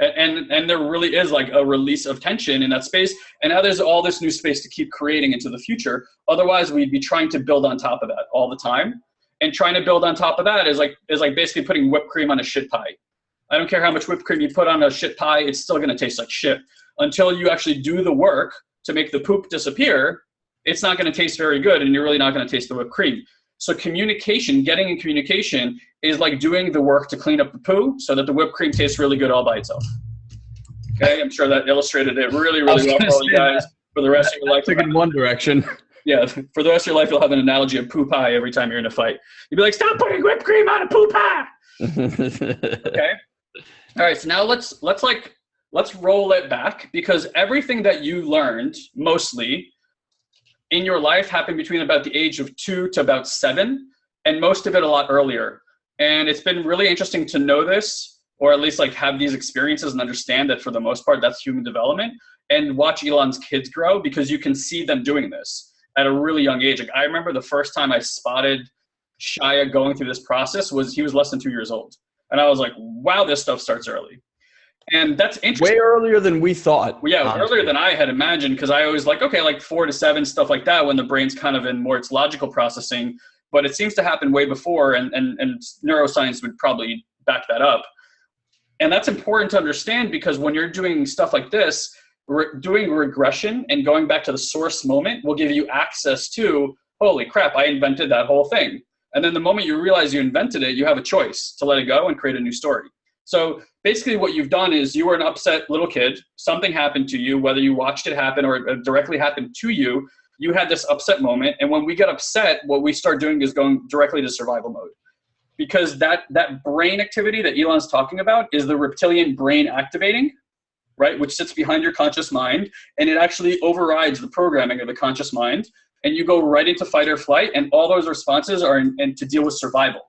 and there really is like a release of tension in that space, and now there's all this new space to keep creating into the future. Otherwise, we'd be trying to build on top of that all the time. And trying to build on top of that is like basically putting whipped cream on a shit pie. I don't care how much whipped cream you put on a shit pie, it's still going to taste like shit. Until you actually do the work to make the poop disappear, it's not going to taste very good, and you're really not going to taste the whipped cream. So communication, getting in communication, is like doing the work to clean up the poo so that the whipped cream tastes really good all by itself. Okay, I'm sure that illustrated it really, really well for all you guys. For the rest of your life, took in one direction. Yeah, for the rest of your life, you'll have an analogy of poo pie every time you're in a fight. You'll be like, stop putting whipped cream on a poo pie. Okay. All right. So now let's roll it back, because everything that you learned mostly in your life happened between about the age of 2 to about 7, and most of it a lot earlier. And it's been really interesting to know this, or at least like have these experiences and understand that for the most part, that's human development, and watch Elon's kids grow, because you can see them doing this at a really young age. Like I remember the first time I spotted Shia going through this process he was less than 2 years old. And I was like, wow, this stuff starts early. And that's interesting. Way earlier than we thought. Well, yeah, earlier than I had imagined, because I always like, okay, like 4 to 7, stuff like that, when the brain's kind of in more its logical processing. But it seems to happen way before, and neuroscience would probably back that up. And that's important to understand, because when you're doing stuff like this, doing regression and going back to the source moment will give you access to, holy crap, I invented that whole thing. And then the moment you realize you invented it, you have a choice to let it go and create a new story. So basically what you've done is you were an upset little kid. Something happened to you, whether you watched it happen or it directly happened to you. You had this upset moment. And when we get upset, what we start doing is going directly to survival mode. Because that brain activity that Elon's talking about is the reptilian brain activating, right, which sits behind your conscious mind, and it actually overrides the programming of the conscious mind, and you go right into fight or flight, and all those responses are to deal with survival.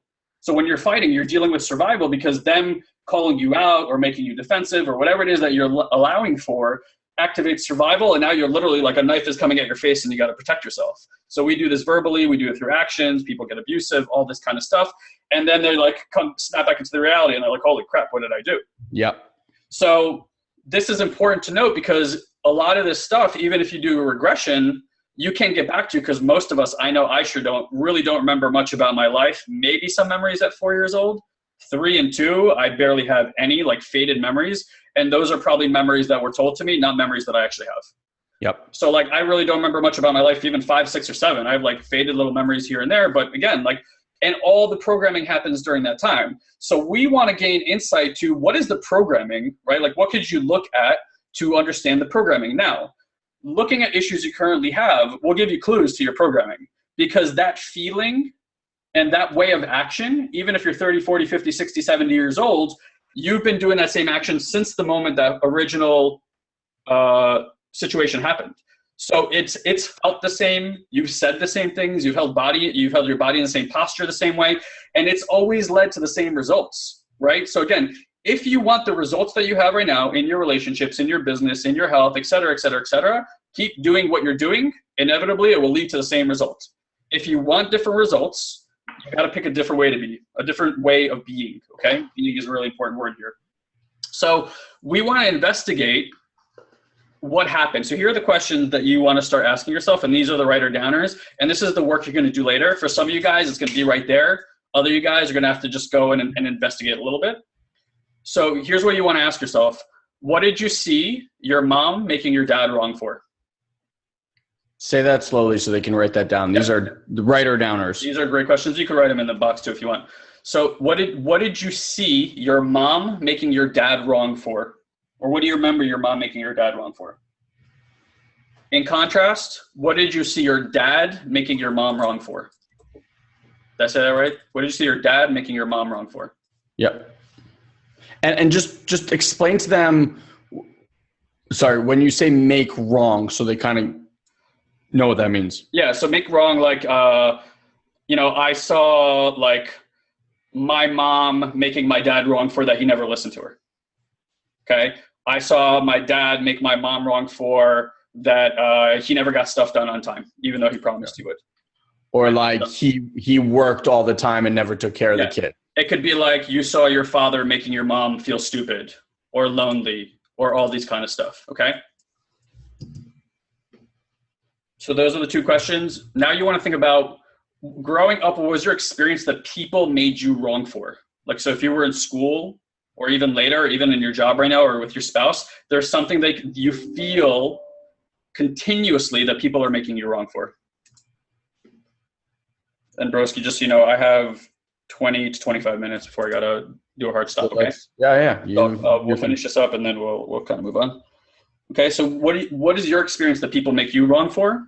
So when you're fighting, you're dealing with survival, because them calling you out or making you defensive or whatever it is that you're allowing for activates survival, and now you're literally like a knife is coming at your face and you got to protect yourself. So we do this verbally, we do it through actions, people get abusive, all this kind of stuff, and then they like come snap back into the reality, and they're like, holy crap, what did I do? Yep. So this is important to note, because a lot of this stuff, even if you do a regression, you can get back to, because most of us, I know I sure don't remember much about my life. Maybe some memories at 4 years old. 3 and 2, I barely have any, like faded memories. And those are probably memories that were told to me, not memories that I actually have. Yep. So like, I really don't remember much about my life, even 5, 6, or 7. I have like faded little memories here and there. But again, like, and all the programming happens during that time. So we want to gain insight to what is the programming, right? Like what could you look at to understand the programming? Now, looking at issues you currently have will give you clues to your programming, because that feeling and that way of action, even if you're 30, 40, 50, 60, 70 years old, you've been doing that same action since the moment that original situation happened. So it's felt the same. You've said the same things. You've held your body in the same posture the same way, and it's always led to the same results, right? So again, if you want the results that you have right now in your relationships, in your business, in your health, et cetera, et cetera, et cetera, keep doing what you're doing. Inevitably, it will lead to the same result. If you want different results, you got to pick a different way to be, a different way of being, okay? Being is a really important word here. So we want to investigate what happened. So here are the questions that you want to start asking yourself, and these are the writer-downers, and this is the work you're going to do later. For some of you guys, it's going to be right there. Other you guys are going to have to just go in and investigate a little bit. So here's what you want to ask yourself. What did you see your mom making your dad wrong for? Say that slowly so they can write that down. These are the writer-downers. These are great questions. You can write them in the box too if you want. So what did you see your mom making your dad wrong for? Or what do you remember your mom making your dad wrong for? In contrast, what did you see your dad making your mom wrong for? Did I say that right? What did you see your dad making your mom wrong for? Yep. And just explain to them, sorry, when you say make wrong, so they kind of know what that means. Yeah, so make wrong, like, I saw, like, my mom making my dad wrong for that he never listened to her. Okay. I saw my dad make my mom wrong for that he never got stuff done on time, even though he promised he would. Or like he worked all the time and never took care of the kid. It could be like you saw your father making your mom feel stupid or lonely or all these kind of stuff. Okay. So those are the two questions. Now you want to think about growing up. What was your experience that people made you wrong for? Like, so if you were in school or even later, even in your job right now or with your spouse, there's something that you feel continuously that people are making you wrong for. And broski, just, I have 20 to 25 minutes before I got to do a hard stop. Okay. Yeah. We'll finish this up and then we'll kind of move on. Okay. So what is your experience that people make you wrong for?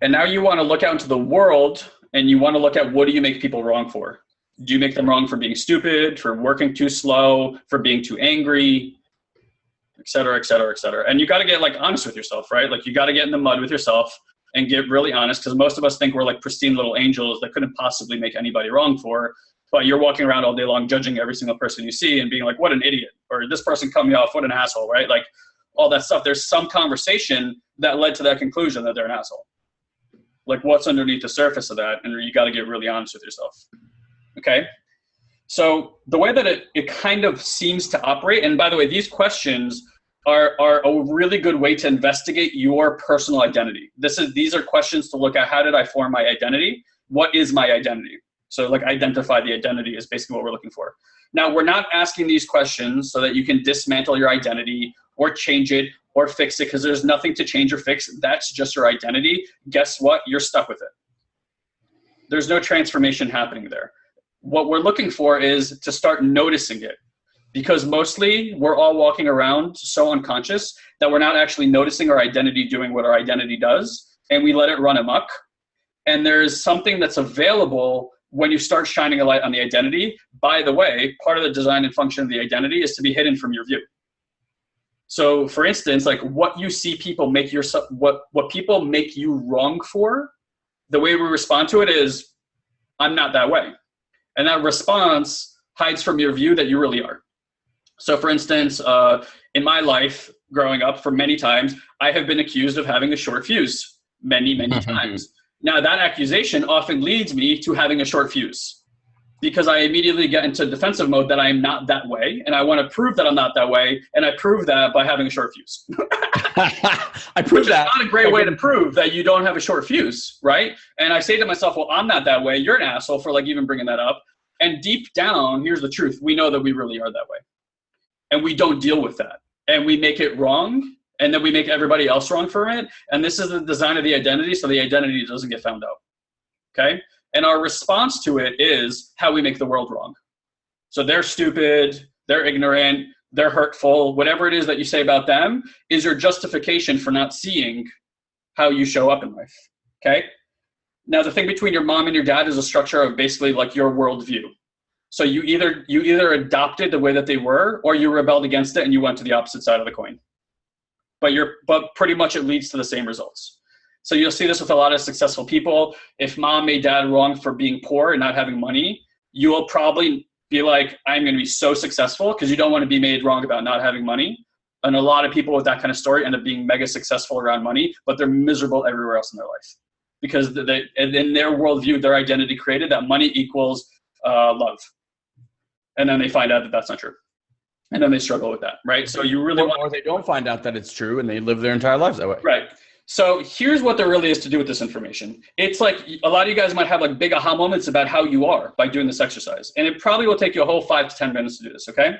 And now you want to look out into the world and you want to look at what do you make people wrong for? Do you make them wrong for being stupid, for working too slow, for being too angry, et cetera, et cetera, et cetera. And you got to get like honest with yourself, right? Like you got to get in the mud with yourself and get really honest, because most of us think we're like pristine little angels that couldn't possibly make anybody wrong for, but you're walking around all day long judging every single person you see and being like, what an idiot, or this person cut me off, what an asshole, right? Like all that stuff. There's some conversation that led to that conclusion that they're an asshole. Like what's underneath the surface of that, and you got to get really honest with yourself. Okay. So the way that it kind of seems to operate, and by the way, these questions are a really good way to investigate your personal identity. These are questions to look at. How did I form my identity? What is my identity? So like identify the identity is basically what we're looking for. Now, we're not asking these questions so that you can dismantle your identity or change it or fix it, because there's nothing to change or fix. That's just your identity. Guess what? You're stuck with it. There's no transformation happening there. What we're looking for is to start noticing it, because mostly we're all walking around so unconscious that we're not actually noticing our identity doing what our identity does, and we let it run amok. And there's something that's available when you start shining a light on the identity. By the way, part of the design and function of the identity is to be hidden from your view. So for instance, like what you see people make yourself, what people make you wrong for, the way we respond to it is, I'm not that way. And that response hides from your view that you really are. So for instance, in my life growing up, for many times, I have been accused of having a short fuse many, many times. Now that accusation often leads me to having a short fuse, because I immediately get into defensive mode that I am not that way. And I want to prove that I'm not that way. And I prove that by having a short fuse. I prove that. It's not a great way to prove that you don't have a short fuse, right? And I say to myself, well, I'm not that way. You're an asshole for like even bringing that up. And deep down, here's the truth. We know that we really are that way. And we don't deal with that. And we make it wrong. And then we make everybody else wrong for it. And this is the design of the identity, so the identity doesn't get found out. Okay? And our response to it is how we make the world wrong. So they're stupid, they're ignorant, they're hurtful, whatever it is that you say about them is your justification for not seeing how you show up in life. Okay? Now, the thing between your mom and your dad is a structure of basically like your worldview. So you either adopted the way that they were, or you rebelled against it and you went to the opposite side of the coin. But pretty much it leads to the same results. So you'll see this with a lot of successful people. If mom made dad wrong for being poor and not having money, you will probably be like, I'm going to be so successful, because you don't want to be made wrong about not having money. And a lot of people with that kind of story end up being mega successful around money, but they're miserable everywhere else in their life, because in their worldview, their identity created that money equals love. And then they find out that that's not true. And then they struggle with that, right? So you really or they don't find out that it's true and they live their entire lives that way. Right. So here's what there really is to do with this information. It's like a lot of you guys might have like big aha moments about how you are by doing this exercise. And it probably will take you a whole 5 to 10 minutes to do this, okay?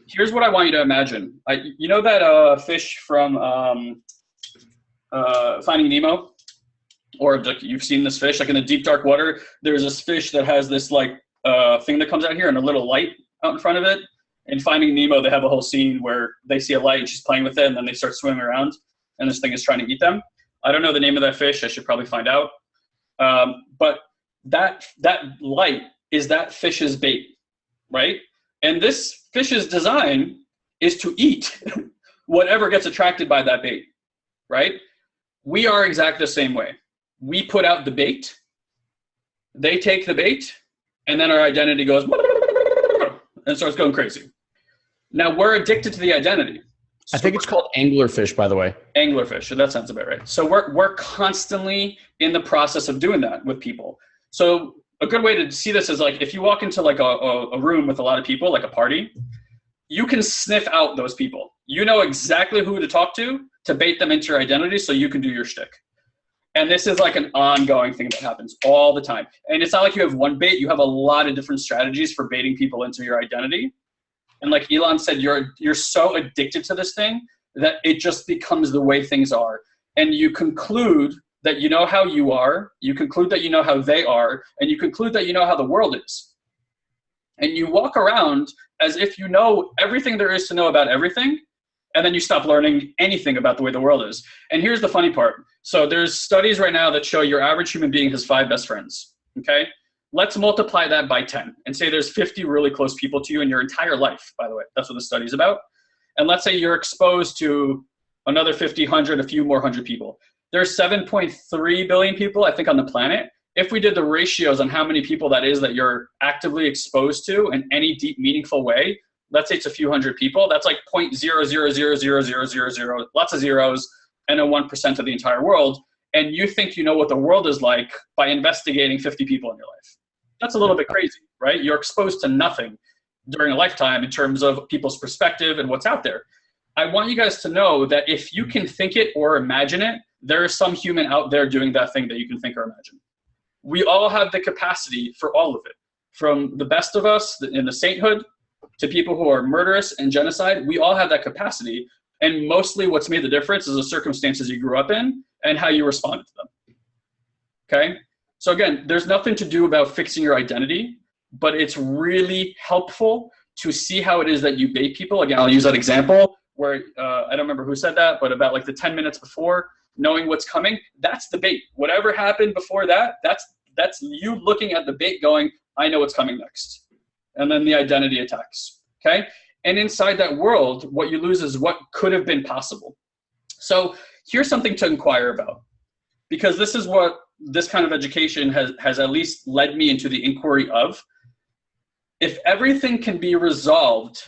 Here's what I want you to imagine. You know that fish from Finding Nemo? Or you've seen this fish, like in the deep, dark water, there's this fish that has this like thing that comes out here and a little light out in front of it. In Finding Nemo, they have a whole scene where they see a light and she's playing with it, and then they start swimming around, and this thing is trying to eat them. I don't know the name of that fish. I should probably find out. But that light is that fish's bait, right? And this fish's design is to eat whatever gets attracted by that bait, right? We are exactly the same way. We put out the bait. They take the bait, and then our identity goes and starts going crazy. Now we're addicted to the identity. I think it's called anglerfish, by the way. Anglerfish. That sounds about right. So we're constantly in the process of doing that with people. So a good way to see this is like if you walk into like a room with a lot of people, like a party, you can sniff out those people. You know exactly who to talk to bait them into your identity so you can do your shtick. And this is like an ongoing thing that happens all the time. And it's not like you have one bait. You have a lot of different strategies for baiting people into your identity. And like Elon said, you're so addicted to this thing that it just becomes the way things are. And you conclude that you know how you are, you conclude that you know how they are, and you conclude that you know how the world is. And you walk around as if you know everything there is to know about everything, and then you stop learning anything about the way the world is. And here's the funny part. So there's studies right now that show your average human being has 5 best friends, okay? Let's multiply that by 10 and say there's 50 really close people to you in your entire life, by the way. That's what the study's about. And let's say you're exposed to another 50, 100, a few more 100 people. There's 7.3 billion people, I think, on the planet. If we did the ratios on how many people that is that you're actively exposed to in any deep, meaningful way, let's say it's a few hundred people, that's like 0.0000000, lots of zeros, and a 1% of the entire world. And you think you know what the world is like by investigating 50 people in your life. That's a little bit crazy, right? You're exposed to nothing during a lifetime in terms of people's perspective and what's out there. I want you guys to know that if you can think it or imagine it, there is some human out there doing that thing that you can think or imagine. We all have the capacity for all of it. From the best of us in the sainthood to people who are murderous and genocide, we all have that capacity. And mostly what's made the difference is the circumstances you grew up in and how you responded to them. Okay? So again, there's nothing to do about fixing your identity, but it's really helpful to see how it is that you bait people. Again, I'll use that example where, I don't remember who said that, but about like the 10 minutes before, knowing what's coming, that's the bait. Whatever happened before that, that's you looking at the bait going, I know what's coming next. And then the identity attacks, okay? And inside that world, what you lose is what could have been possible. So here's something to inquire about, because this is what this kind of education has at least led me into the inquiry of. If everything can be resolved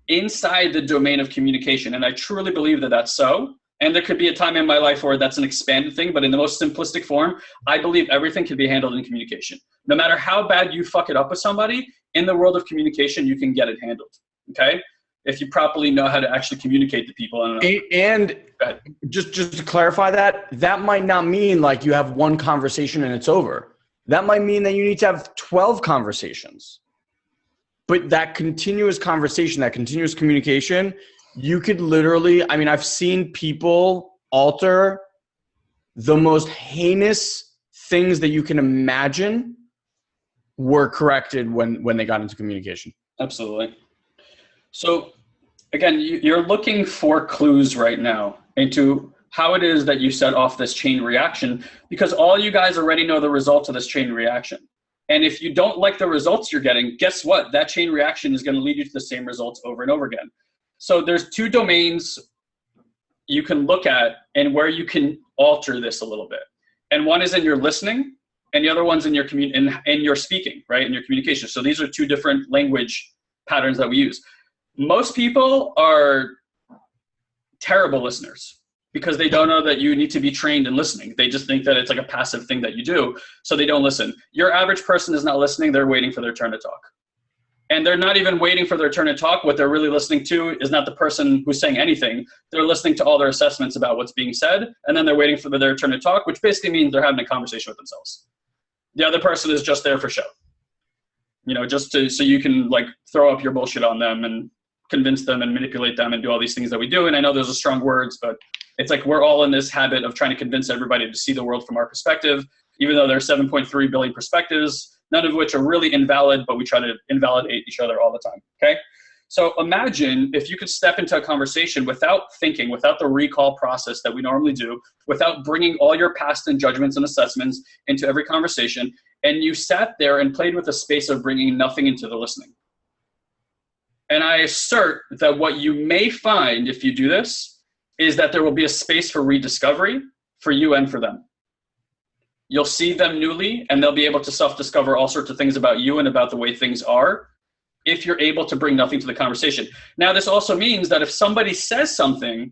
inside the domain of communication, and I truly believe that that's so, and there could be a time in my life where that's an expanded thing, but in the most simplistic form, I believe everything can be handled in communication. No matter how bad you fuck it up with somebody, in the world of communication, you can get it handled, okay? If you properly know how to actually communicate to people. And just to clarify that might not mean like you have one conversation and it's over. That might mean that you need to have 12 conversations. But that continuous conversation, that continuous communication, you could literally, I mean, I've seen people alter the most heinous things that you can imagine were corrected when they got into communication. Absolutely. So again, you're looking for clues right now into how it is that you set off this chain reaction, because all you guys already know the results of this chain reaction. And if you don't like the results you're getting, guess what? That chain reaction is going to lead you to the same results over and over again. So there's 2 domains you can look at and where you can alter this a little bit. And one is in your listening, and the other one's in your in your speaking, right? In your communication. So these are 2 different language patterns that we use. Most people are terrible listeners because they don't know that you need to be trained in listening. They just think that it's like a passive thing that you do, so they don't listen. Your average person is not listening. They're waiting for their turn to talk. And they're not even waiting for their turn to talk. What they're really listening to is not the person who's saying anything. They're listening to all their assessments about what's being said, and then they're waiting for their turn to talk, which basically means they're having a conversation with themselves. The other person is just there for show. You know, just so you can like throw up your bullshit on them and convince them and manipulate them and do all these things that we do. And I know those are strong words, but it's like we're all in this habit of trying to convince everybody to see the world from our perspective, even though there are 7.3 billion perspectives, none of which are really invalid, but we try to invalidate each other all the time, okay? So imagine if you could step into a conversation without thinking, without the recall process that we normally do, without bringing all your past and judgments and assessments into every conversation, and you sat there and played with the space of bringing nothing into the listening. And I assert that what you may find if you do this is that there will be a space for rediscovery for you and for them. You'll see them newly, and they'll be able to self-discover all sorts of things about you and about the way things are if you're able to bring nothing to the conversation. Now, this also means that if somebody says something,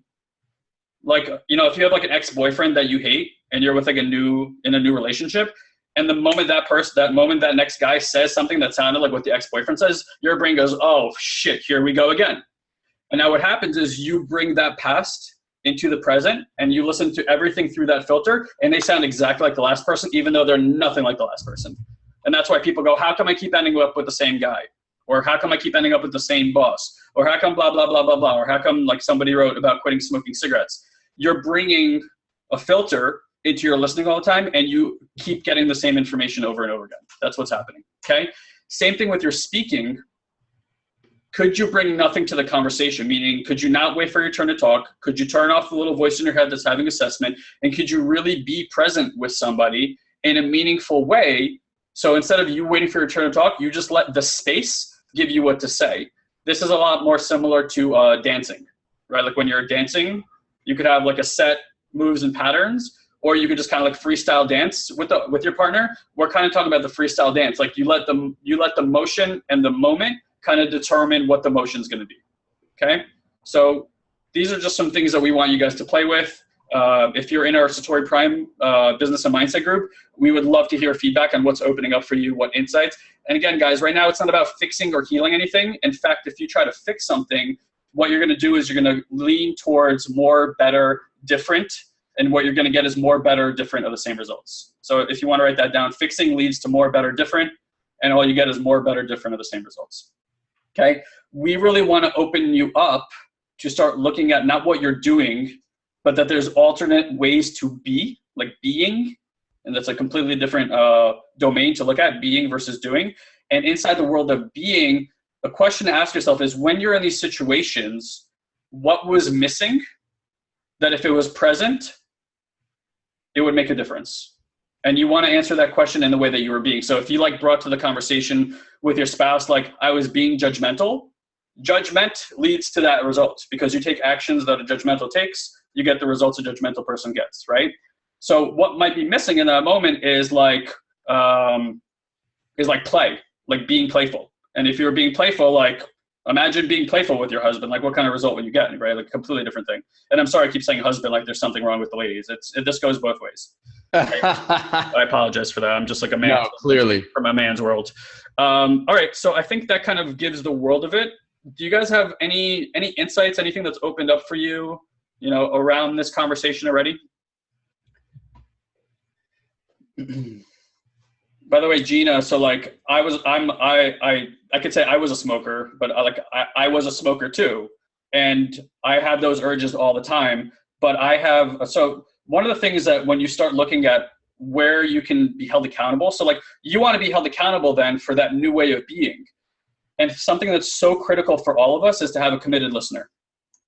like, if you have like an ex-boyfriend that you hate and you're with like in a new relationship, and the moment that next guy says something that sounded like what the ex-boyfriend says, your brain goes, oh shit, here we go again. And now what happens is you bring that past into the present and you listen to everything through that filter, and they sound exactly like the last person, even though they're nothing like the last person. And that's why people go, how come I keep ending up with the same guy? Or how come I keep ending up with the same boss? Or how come blah, blah, blah, blah, blah? Or how come, like somebody wrote about quitting smoking cigarettes? You're bringing a filter into your listening all the time, and you keep getting the same information over and over again. That's what's happening, okay? Same thing with your speaking. Could you bring nothing to the conversation? Meaning, could you not wait for your turn to talk? Could you turn off the little voice in your head that's having assessment? And could you really be present with somebody in a meaningful way? So instead of you waiting for your turn to talk, you just let the space give you what to say. This is a lot more similar to dancing, right? Like when you're dancing, you could have like a set moves and patterns, or you could just kind of like freestyle dance with your partner. We're kind of talking about the freestyle dance. Like you let the motion and the moment kind of determine what the motion is going to be. Okay. So these are just some things that we want you guys to play with. If you're in our SatoriPrime business and mindset group, we would love to hear feedback on what's opening up for you, what insights. And again, guys, right now it's not about fixing or healing anything. In fact, if you try to fix something, what you're going to do is you're going to lean towards more, better, different. And what you're going to get is more, better, different of the same results. So if you want to write that down, fixing leads to more, better, different. And all you get is more, better, different of the same results. Okay. We really want to open you up to start looking at not what you're doing, but that there's alternate ways to be, like being. And that's a completely different domain to look at, being versus doing. And inside the world of being, a question to ask yourself is, when you're in these situations, what was missing that if it was present, it would make a difference? And you want to answer that question in the way that you were being. So if you like brought to the conversation with your spouse, like I was being judgmental, judgment leads to that result, because you take actions that a judgmental takes, you get the results a judgmental person gets, right? So what might be missing in that moment is like play, like being playful. And if you're being playful, like imagine being playful with your husband, like what kind of result would you get, right? Like a completely different thing. And I'm sorry I keep saying husband, like there's something wrong with the ladies. This goes both ways. Okay? I apologize for that. I'm just like a man. No, clearly. From a man's world. All right, so I think that kind of gives the world of it. Do you guys have any insights, anything that's opened up for you, around this conversation already? By the way, Gina, so like I could say I was a smoker, but I was a smoker too. And I have those urges all the time, but so one of the things that when you start looking at where you can be held accountable, so like you want to be held accountable then for that new way of being. And something that's so critical for all of us is to have a committed listener.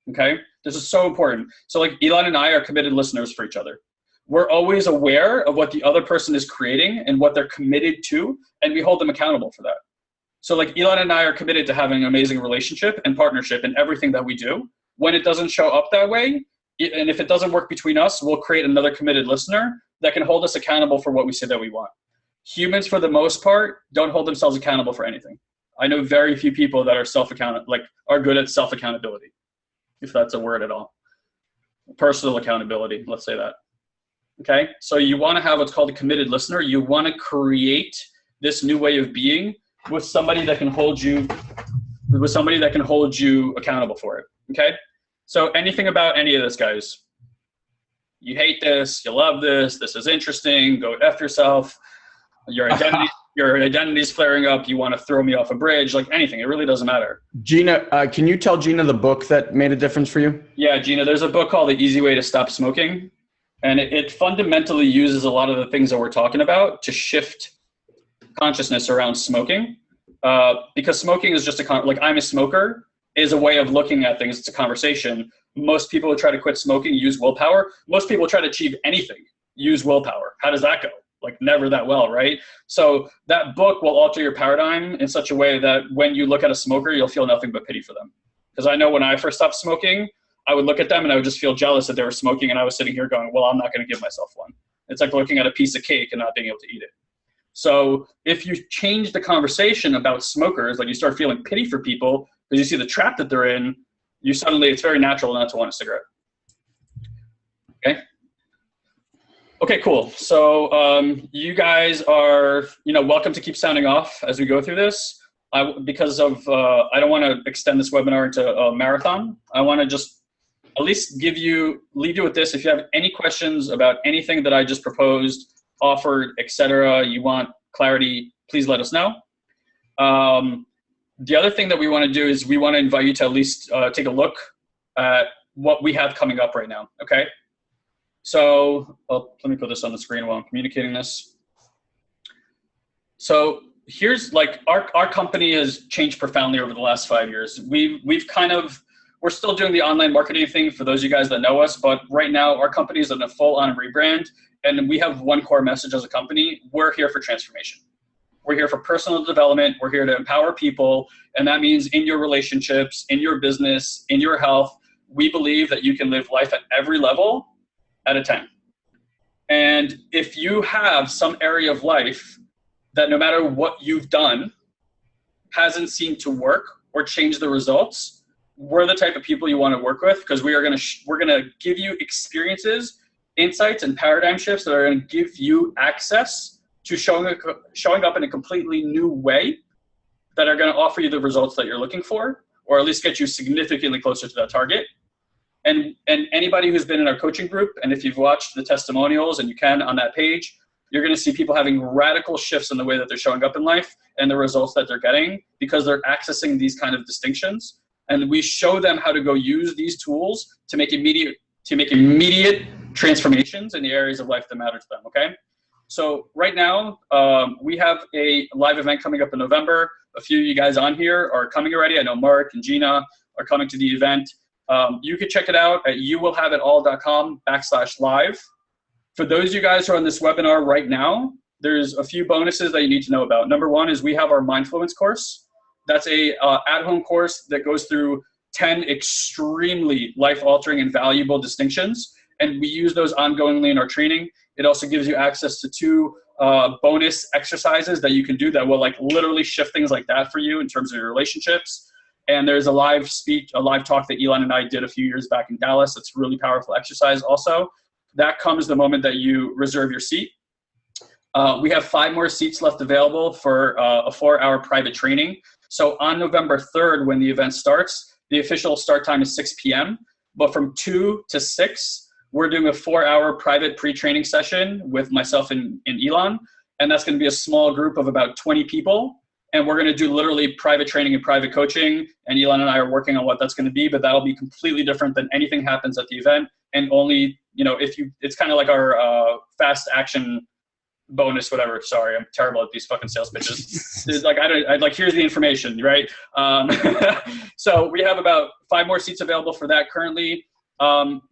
Okay. This is so important. So like Elon and I are committed listeners for each other. We're always aware of what the other person is creating and what they're committed to, and we hold them accountable for that. So like Elon and I are committed to having an amazing relationship and partnership in everything that we do. When it doesn't show up that way, and if it doesn't work between us, we'll create another committed listener that can hold us accountable for what we say that we want. Humans, for the most part, don't hold themselves accountable for anything. I know very few people that are are good at self-accountability, if that's a word at all. Personal accountability, let's say that. Okay, so you want to have what's called a committed listener. You want to create this new way of being with somebody that can hold you accountable for it. Okay, so anything about any of this, guys? You hate this, you love this, this is interesting, go F yourself, your identity's flaring up, you want to throw me off a bridge, like anything, it really doesn't matter. Gina, can you tell Gina the book that made a difference for you? Yeah, Gina, there's a book called The Easy Way to Stop Smoking. And it fundamentally uses a lot of the things that we're talking about to shift consciousness around smoking. Because smoking is just I'm a smoker is a way of looking at things. It's a conversation. Most people who try to quit smoking use willpower. Most people who try to achieve anything use willpower. How does that go? Like never that well, right? So that book will alter your paradigm in such a way that when you look at a smoker, you'll feel nothing but pity for them. Because I know when I first stopped smoking, I would look at them and I would just feel jealous that they were smoking, and I was sitting here going, well, I'm not going to give myself one. It's like looking at a piece of cake and not being able to eat it. So if you change the conversation about smokers, like you start feeling pity for people because you see the trap that they're in, it's very natural not to want a cigarette. Okay. Okay, cool. So you guys are, welcome to keep sounding off as we go through this. Because of, I don't want to extend this webinar into a marathon. I want to just at least leave you with this. If you have any questions about anything that I just proposed, offered, etc., you want clarity, please let us know. The other thing that we want to do is we want to invite you to at least take a look at what we have coming up right now, okay? So let me put this on the screen while I'm communicating this. So here's like our company has changed profoundly over the last 5 years. We're still doing the online marketing thing for those of you guys that know us, but right now our company is in a full-on rebrand, and we have one core message as a company. We're here for transformation. We're here for personal development. We're here to empower people, and that means in your relationships, in your business, in your health. We believe that you can live life at every level at a 10. And if you have some area of life that no matter what you've done hasn't seemed to work or change the results, we're the type of people you want to work with, because we're going to give you experiences, insights, and paradigm shifts that are going to give you access to showing up in a completely new way that are going to offer you the results that you're looking for, or at least get you significantly closer to that target. And anybody who's been in our coaching group, and if you've watched the testimonials, and you can on that page, you're going to see people having radical shifts in the way that they're showing up in life and the results that they're getting because they're accessing these kind of distinctions. And we show them how to go use these tools to make immediate transformations in the areas of life that matter to them, okay? So right now, we have a live event coming up in November. A few of you guys on here are coming already. I know Mark and Gina are coming to the event. You can check it out at youwillhaveitall.com/live. For those of you guys who are on this webinar right now, there's a few bonuses that you need to know about. Number one is we have our Mindfluence course. That's a at-home course that goes through 10 extremely life-altering and valuable distinctions, and we use those ongoingly in our training. It also gives you access to 2 bonus exercises that you can do that will like literally shift things like that for you in terms of your relationships. And there's a live talk that Elon and I did a few years back in Dallas. It's a really powerful exercise also. That comes the moment that you reserve your seat. We have 5 more seats left available for a 4-hour private training. So on November 3rd, when the event starts, the official start time is 6 p.m. But from 2 to 6, we're doing a 4-hour private pre-training session with myself and Elon. And that's going to be a small group of about 20 people. And we're going to do literally private training and private coaching. And Elon and I are working on what that's going to be, but that'll be completely different than anything happens at the event. And only, it's kind of like our fast action bonus, whatever. Sorry, I'm terrible at these fucking sales pitches. It's like, here's the information, right? So we have about 5 more seats available for that currently.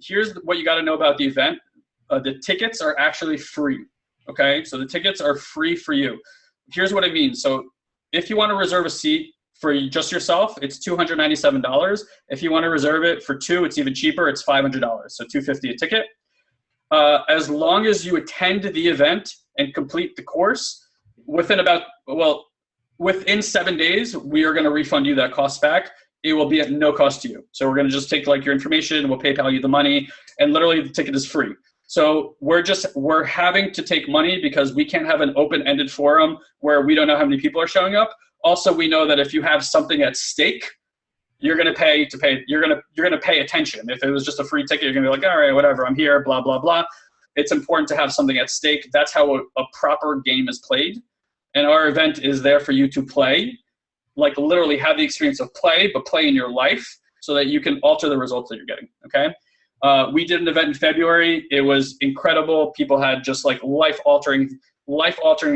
Here's what you got to know about the event. The tickets are actually free. Okay. So the tickets are free for you. Here's what it means. So if you want to reserve a seat for just yourself, it's $297. If you want to reserve it for 2, it's even cheaper. It's $500. So $250 a ticket. As long as you attend the event and complete the course within 7 days, we are going to refund you that cost back. It will be at no cost to you. So we're going to just take like your information, we'll PayPal you the money, and literally the ticket is free. So we're having to take money because we can't have an open-ended forum where we don't know how many people are showing up. Also, we know that if you have something at stake, you're going to pay. You're going to pay attention. If it was just a free ticket, you're going to be like, all right, whatever, I'm here, blah, blah, blah. It's important to have something at stake. That's how a proper game is played. And our event is there for you to play, like literally have the experience of play, but play in your life so that you can alter the results that you're getting, okay? We did an event in February. It was incredible. People had just like life-altering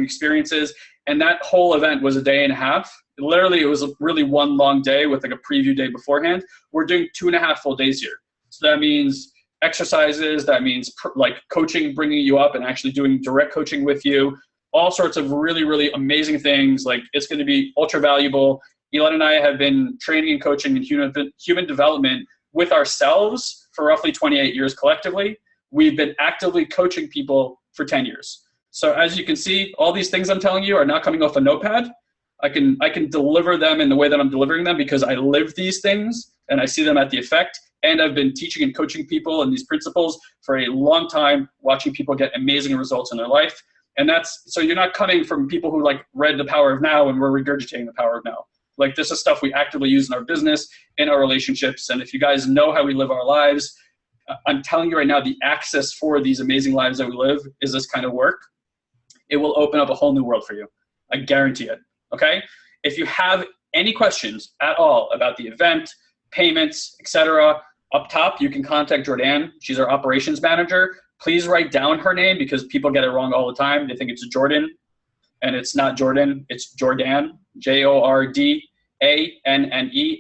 experiences. And that whole event was a day and a half. Literally, it was really one long day with like a preview day beforehand. We're doing 2.5 full days here. So that means exercises, that means like coaching, bringing you up and actually doing direct coaching with you, all sorts of really, really amazing things. Like it's going to be ultra valuable. Elon and I have been training and coaching in human development with ourselves for roughly 28 years collectively. We've been actively coaching people for 10 years. So as you can see, all these things I'm telling you are not coming off a notepad. I can deliver them in the way that I'm delivering them because I live these things and I see them at the effect. And I've been teaching and coaching people and these principles for a long time, watching people get amazing results in their life. And so you're not coming from people who like read The Power of Now and we're regurgitating The Power of Now. Like this is stuff we actively use in our business, in our relationships. And if you guys know how we live our lives, I'm telling you right now, the access for these amazing lives that we live is this kind of work. It will open up a whole new world for you. I guarantee it. Okay? If you have any questions at all about the event, payments, etc., up top, you can contact Jordan. She's our operations manager. Please write down her name because people get it wrong all the time. They think it's Jordan, and it's not Jordan. It's Jordan, Jordanne at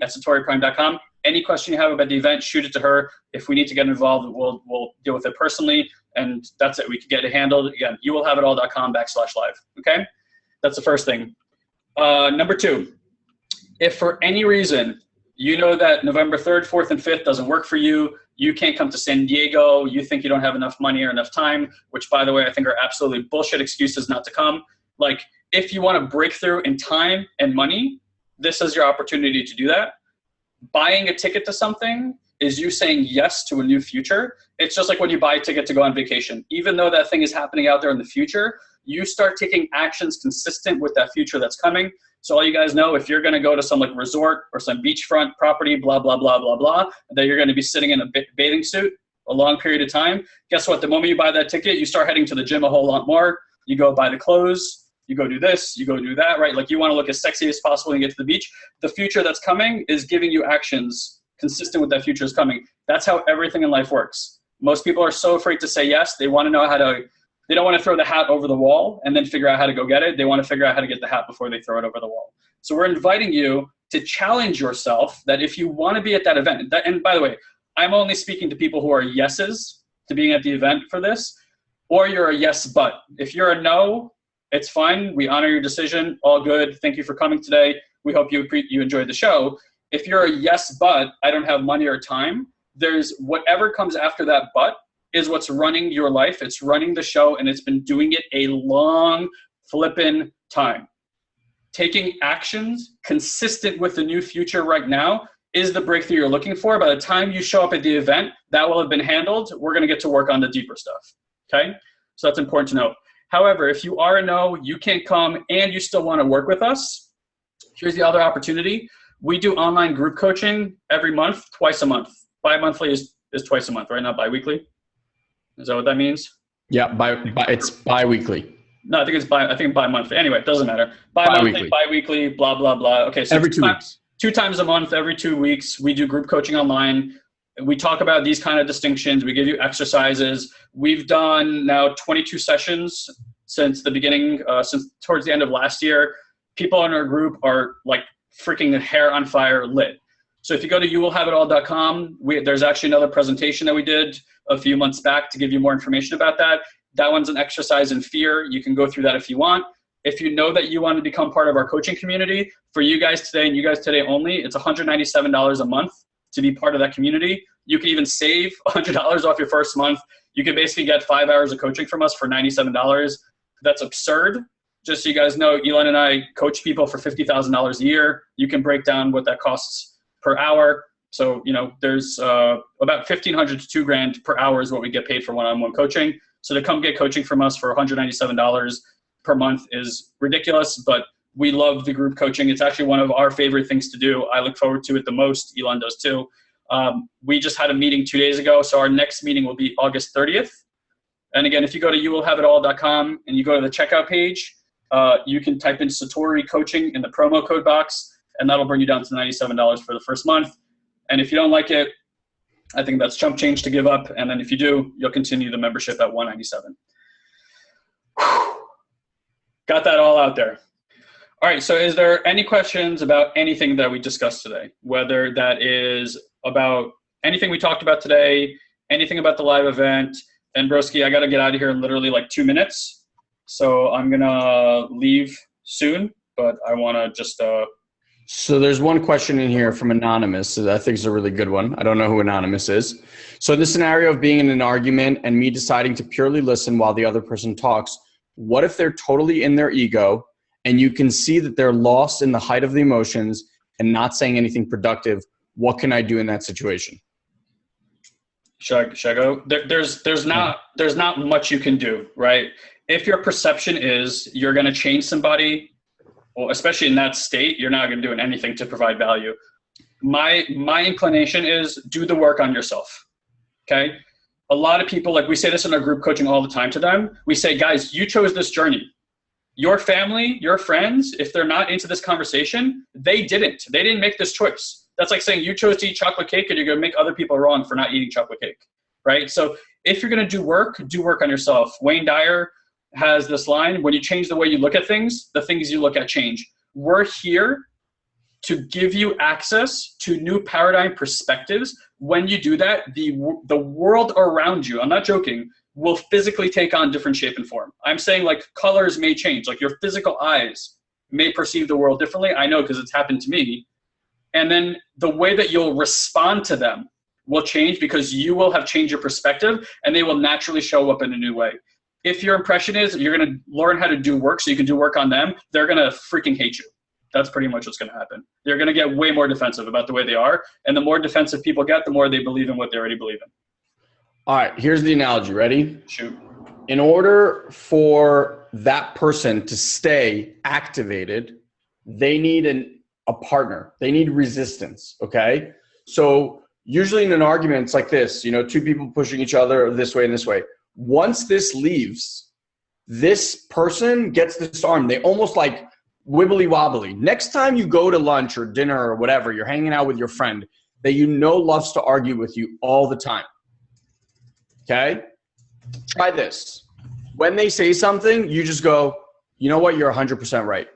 SatoriPrime.com. Any question you have about the event, shoot it to her. If we need to get involved, we'll deal with it personally, and that's it. We can get it handled. Again, youwillhaveitall.com/live. Okay? That's the first thing. Number 2, if for any reason you know that November 3rd, 4th, and 5th doesn't work for you, you can't come to San Diego, you think you don't have enough money or enough time, which by the way, I think are absolutely bullshit excuses not to come. Like if you want to break through in time and money, this is your opportunity to do that. Buying a ticket to something is you saying yes to a new future. It's just like when you buy a ticket to go on vacation. Even though that thing is happening out there in the future, you start taking actions consistent with that future that's coming. So all you guys know, if you're going to go to some like resort or some beachfront property, blah, blah, blah, blah, blah, that you're going to be sitting in a bathing suit a long period of time, guess what? The moment you buy that ticket, you start heading to the gym a whole lot more. You go buy the clothes, you go do this, you go do that, right? Like you want to look as sexy as possible when you get to the beach. The future that's coming is giving you actions consistent with that future is coming. That's how everything in life works. Most people are so afraid to say yes. They want to know how to, they don't want to throw the hat over the wall and then figure out how to go get it. They want to figure out how to get the hat before they throw it over the wall. So we're inviting you to challenge yourself that if you want to be at that event, and by the way, I'm only speaking to people who are yeses to being at the event for this, or you're a yes, but. If you're a no, it's fine. We honor your decision. All good. Thank you for coming today. We hope you enjoyed the show. If you're a yes, but I don't have money or time, there's whatever comes after that but is what's running your life. It's running the show, and it's been doing it a long flippin' time. Taking actions consistent with the new future right now is the breakthrough you're looking for. By the time you show up at the event, that will have been handled. We're going to get to work on the deeper stuff. Okay? So that's important to know. However, if you are a no, you can't come, and you still want to work with us, here's the other opportunity. We do online group coaching every month, twice a month. Bi-monthly is twice a month, right? Not bi-weekly. Is that what that means? Yeah, it's bi-weekly. No, I think it's bi-monthly. Anyway, it doesn't matter. Bi-monthly, bi-weekly, blah, blah, blah. Okay, so every 2 weeks. 2 times a month, every 2 weeks, we do group coaching online. We talk about these kind of distinctions. We give you exercises. We've done now 22 sessions since the beginning, since towards the end of last year. People in our group are like freaking hair on fire lit. So if you go to youwillhaveitall.com, there's actually another presentation that we did a few months back to give you more information about that. That one's an exercise in fear. You can go through that if you want. If you know that you want to become part of our coaching community, for you guys today and you guys today only, it's $197 a month to be part of that community. You can even save $100 off your first month. You can basically get 5 hours of coaching from us for $97. That's absurd. Just so you guys know, Elon and I coach people for $50,000 a year. You can break down what that costs per hour. So, there's about $1,500 to $2,000 per hour is what we get paid for one-on-one coaching. So to come get coaching from us for $197 per month is ridiculous, but we love the group coaching. It's actually one of our favorite things to do. I look forward to it the most. Elon does too. We just had a meeting 2 days ago. So our next meeting will be August 30th. And again, if you go to youwillhaveitall.com and you go to the checkout page, you can type in Satori coaching in the promo code box, and that'll bring you down to $97 for the first month. And if you don't like it, I think that's chump change to give up. And then if you do, you'll continue the membership at $197. Got that all out there. All right. So is there any questions about anything that we discussed today? Whether that is about anything we talked about today, anything about the live event. And broski, I got to get out of here in literally like 2 minutes. So I'm going to leave soon, but I want to just So there's one question in here from Anonymous that I think is a really good one. I don't know who Anonymous is. So in the scenario of being in an argument and me deciding to purely listen while the other person talks, what if they're totally in their ego and you can see that they're lost in the height of the emotions and not saying anything productive? What can I do in that situation? Should I go? There's not much you can do, right? If your perception is you're going to change somebody, well, especially in that state, you're not going to do anything to provide value. My inclination is do the work on yourself. Okay. A lot of people, like we say this in our group coaching all the time to them. We say, guys, you chose this journey. Your family, your friends, if they're not into this conversation, they didn't make this choice. That's like saying you chose to eat chocolate cake and you're going to make other people wrong for not eating chocolate cake. Right. So if you're going to do work on yourself. Wayne Dyer has this line: when you change the way you look at things, the things you look at change. We're here to give you access to new paradigm perspectives. When you do that, the world around you, I'm not joking, will physically take on different shape and form. I'm saying like colors may change, like your physical eyes may perceive the world differently. I know because it's happened to me. And then the way that you'll respond to them will change because you will have changed your perspective and they will naturally show up in a new way. If your impression is you're going to learn how to do work so you can do work on them, they're going to freaking hate you. That's pretty much what's going to happen. They're going to get way more defensive about the way they are. And the more defensive people get, the more they believe in what they already believe in. All right, here's the analogy. Ready? Shoot. In order for that person to stay activated, they need a partner. They need resistance, okay? So usually in an argument, it's like this, two people pushing each other this way and this way. Once this leaves, this person gets disarmed. They almost like wibbly wobbly. Next time you go to lunch or dinner or whatever, you're hanging out with your friend that loves to argue with you all the time. Okay? Try this. When they say something, you just go, you know what? You're 100% right.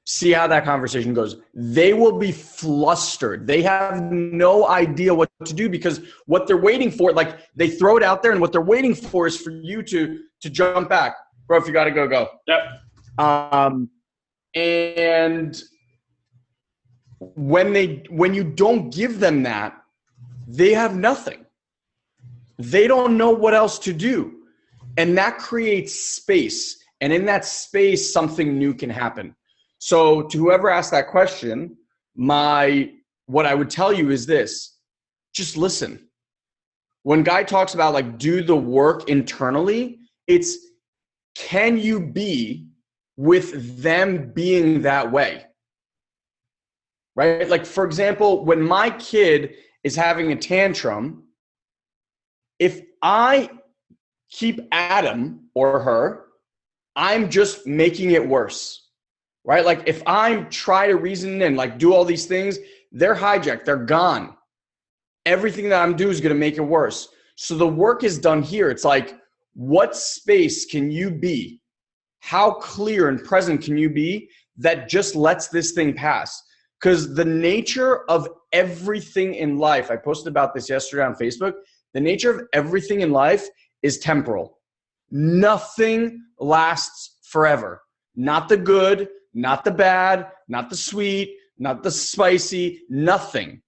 See how that conversation goes. They will be flustered. They have no idea what to do because what they're waiting for, like they throw it out there and what they're waiting for is for you to jump back. Bro, if you got to go, go. Yep. And when you don't give them that, they have nothing. They don't know what else to do. And that creates space. And in that space, something new can happen. So to whoever asked that question, what I would tell you is this: just listen. When Guy talks about like do the work internally, it's can you be with them being that way? Right? Like for example, when my kid is having a tantrum, if I keep at him or her, I'm just making it worse. Right? Like if I try to reason and like do all these things, they're hijacked, they're gone. Everything that I'm doing is going to make it worse. So the work is done here. It's like, what space can you be? How clear and present can you be that just lets this thing pass? Because the nature of everything in life, I posted about this yesterday on Facebook, the nature of everything in life is temporal. Nothing lasts forever. Not the good, not the bad, not the sweet, not the spicy, nothing.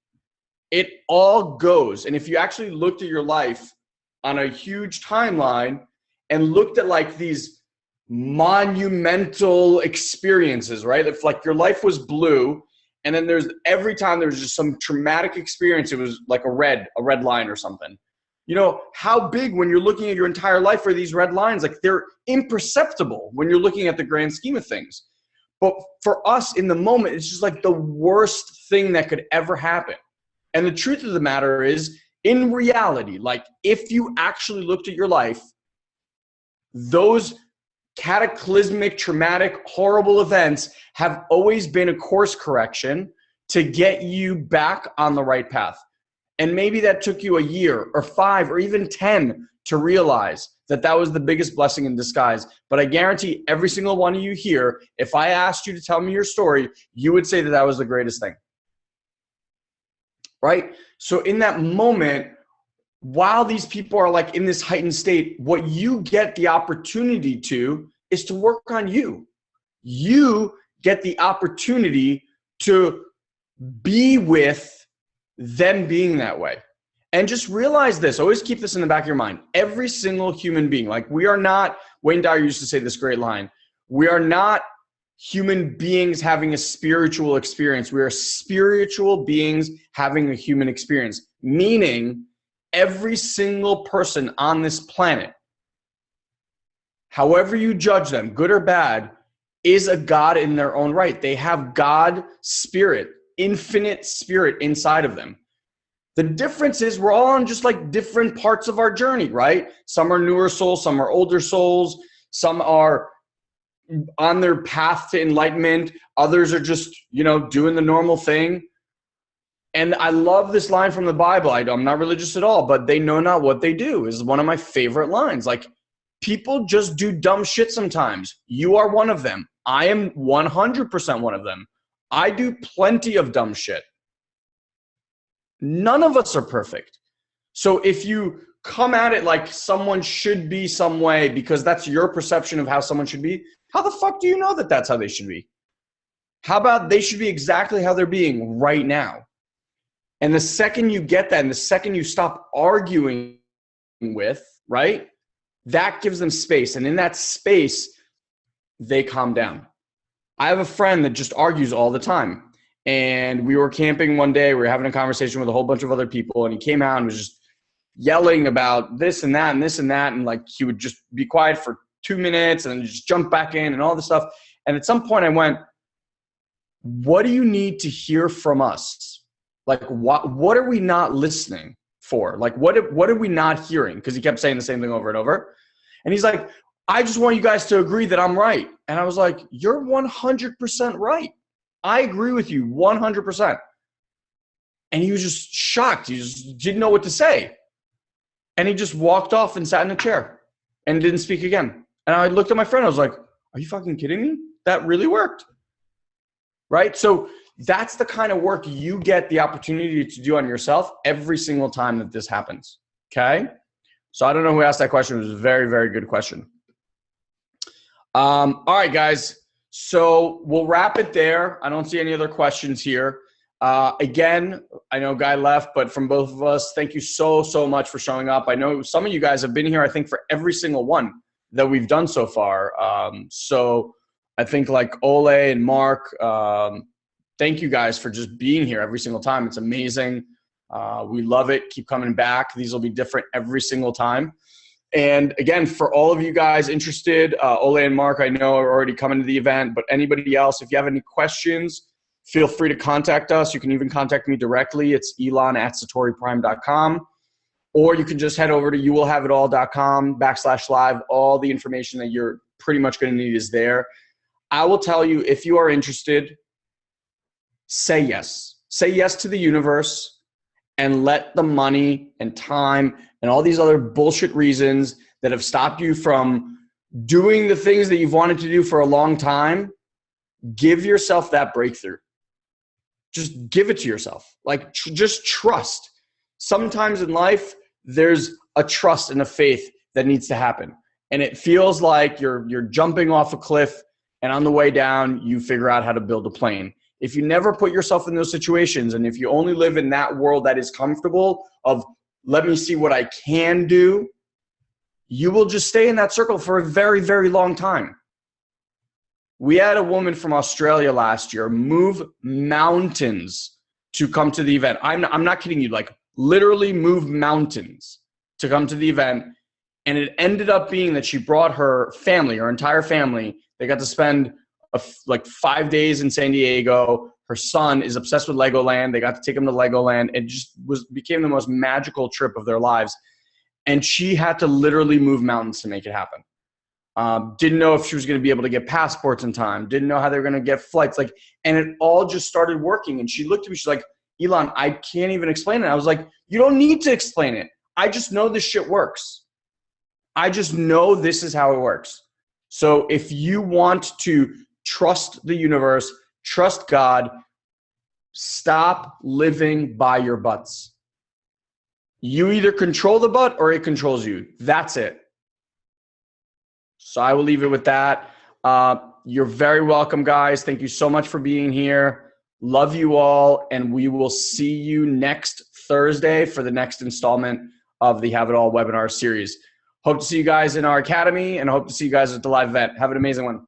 It all goes. And if you actually looked at your life on a huge timeline and looked at like these monumental experiences, right? If like your life was blue and then every time there was just some traumatic experience, it was like a red line or something. How big when you're looking at your entire life are these red lines? Like they're imperceptible when you're looking at the grand scheme of things. But for us in the moment, it's just like the worst thing that could ever happen. And the truth of the matter is, in reality, like if you actually looked at your life, those cataclysmic, traumatic, horrible events have always been a course correction to get you back on the right path. And maybe that took you a year or 5 or even 10 to realize that was the biggest blessing in disguise. But I guarantee every single one of you here, if I asked you to tell me your story, you would say that was the greatest thing. Right? So in that moment, while these people are like in this heightened state, what you get the opportunity to is to work on you. You get the opportunity to be with them being that way. And just realize this, always keep this in the back of your mind. Every single human being, like we are not, Wayne Dyer used to say this great line, we are not human beings having a spiritual experience. We are spiritual beings having a human experience, meaning every single person on this planet, however you judge them, good or bad, is a God in their own right. They have God spirit, infinite spirit inside of them. The difference is we're all on just like different parts of our journey, right? Some are newer souls, some are older souls, some are on their path to enlightenment. Others are just, doing the normal thing. And I love this line from the Bible. I'm not religious at all, but they know not what they do is one of my favorite lines. Like, people just do dumb shit sometimes. You are one of them. I am 100% one of them. I do plenty of dumb shit. None of us are perfect. So if you come at it like someone should be some way because that's your perception of how someone should be, how the fuck do you know that that's how they should be? How about they should be exactly how they're being right now? And the second you get that, and the second you stop arguing with, right, that gives them space. And in that space, they calm down. I have a friend that just argues all the time. And we were camping one day. We were having a conversation with a whole bunch of other people. And he came out and was just yelling about this and that and this and that. And like he would just be quiet for 2 minutes and then just jump back in and all this stuff. And at some point I went, what do you need to hear from us? Like, what are we not listening for? Like, what are we not hearing? Because he kept saying the same thing over and over. And he's like, I just want you guys to agree that I'm right. And I was like, you're 100% right. I agree with you 100%. And he was just shocked. He just didn't know what to say. And he just walked off and sat in a chair and didn't speak again. And I looked at my friend. I was like, are you fucking kidding me? That really worked. Right? So that's the kind of work you get the opportunity to do on yourself every single time that this happens. Okay? So I don't know who asked that question. It was a very, very good question. All right, guys. So we'll wrap it there. I don't see any other questions here. Again, I know Guy left, but from both of us, thank you so, so much for showing up. I know some of you guys have been here, I think, for every single one that we've done so far. So I think like Ole and Mark, thank you guys for just being here every single time. It's amazing. We love it. Keep coming back. These will be different every single time. And again, for all of you guys interested, Ole and Mark, I know are already coming to the event, but anybody else, if you have any questions, feel free to contact us. You can even contact me directly. It's elon@SatoriPrime.com, or you can just head over to youwillhaveitall.com/live. All the information that you're pretty much going to need is there. I will tell you, if you are interested, say yes. Say yes to the universe and let the money and time and all these other bullshit reasons that have stopped you from doing the things that you've wanted to do for a long time, give yourself that breakthrough. Just give it to yourself. Like, just trust. Sometimes in life, there's a trust and a faith that needs to happen. And it feels like you're jumping off a cliff, and on the way down, you figure out how to build a plane. If you never put yourself in those situations, and if you only live in that world that is comfortable of, let me see what I can do, you will just stay in that circle for a very, very long time. We had a woman from Australia last year move mountains to come to the event. I'm not kidding you, like literally move mountains to come to the event. And it ended up being that she brought her family, her entire family. They got to spend like 5 days in San Diego. Her son is obsessed with Legoland. They got to take him to Legoland. It just became the most magical trip of their lives. And she had to literally move mountains to make it happen. Didn't know if she was going to be able to get passports in time. Didn't know how they were going to get flights. And it all just started working. And she looked at me. She's like, Elon, I can't even explain it. I was like, you don't need to explain it. I just know this shit works. I just know this is how it works. So if you want to trust the universe, trust God, stop living by your butts. You either control the butt or it controls you. That's it. So I will leave it with that. You're very welcome, guys. Thank you so much for being here. Love you all. And we will see you next Thursday for the next installment of the Have It All webinar series. Hope to see you guys in our academy and hope to see you guys at the live event. Have an amazing one.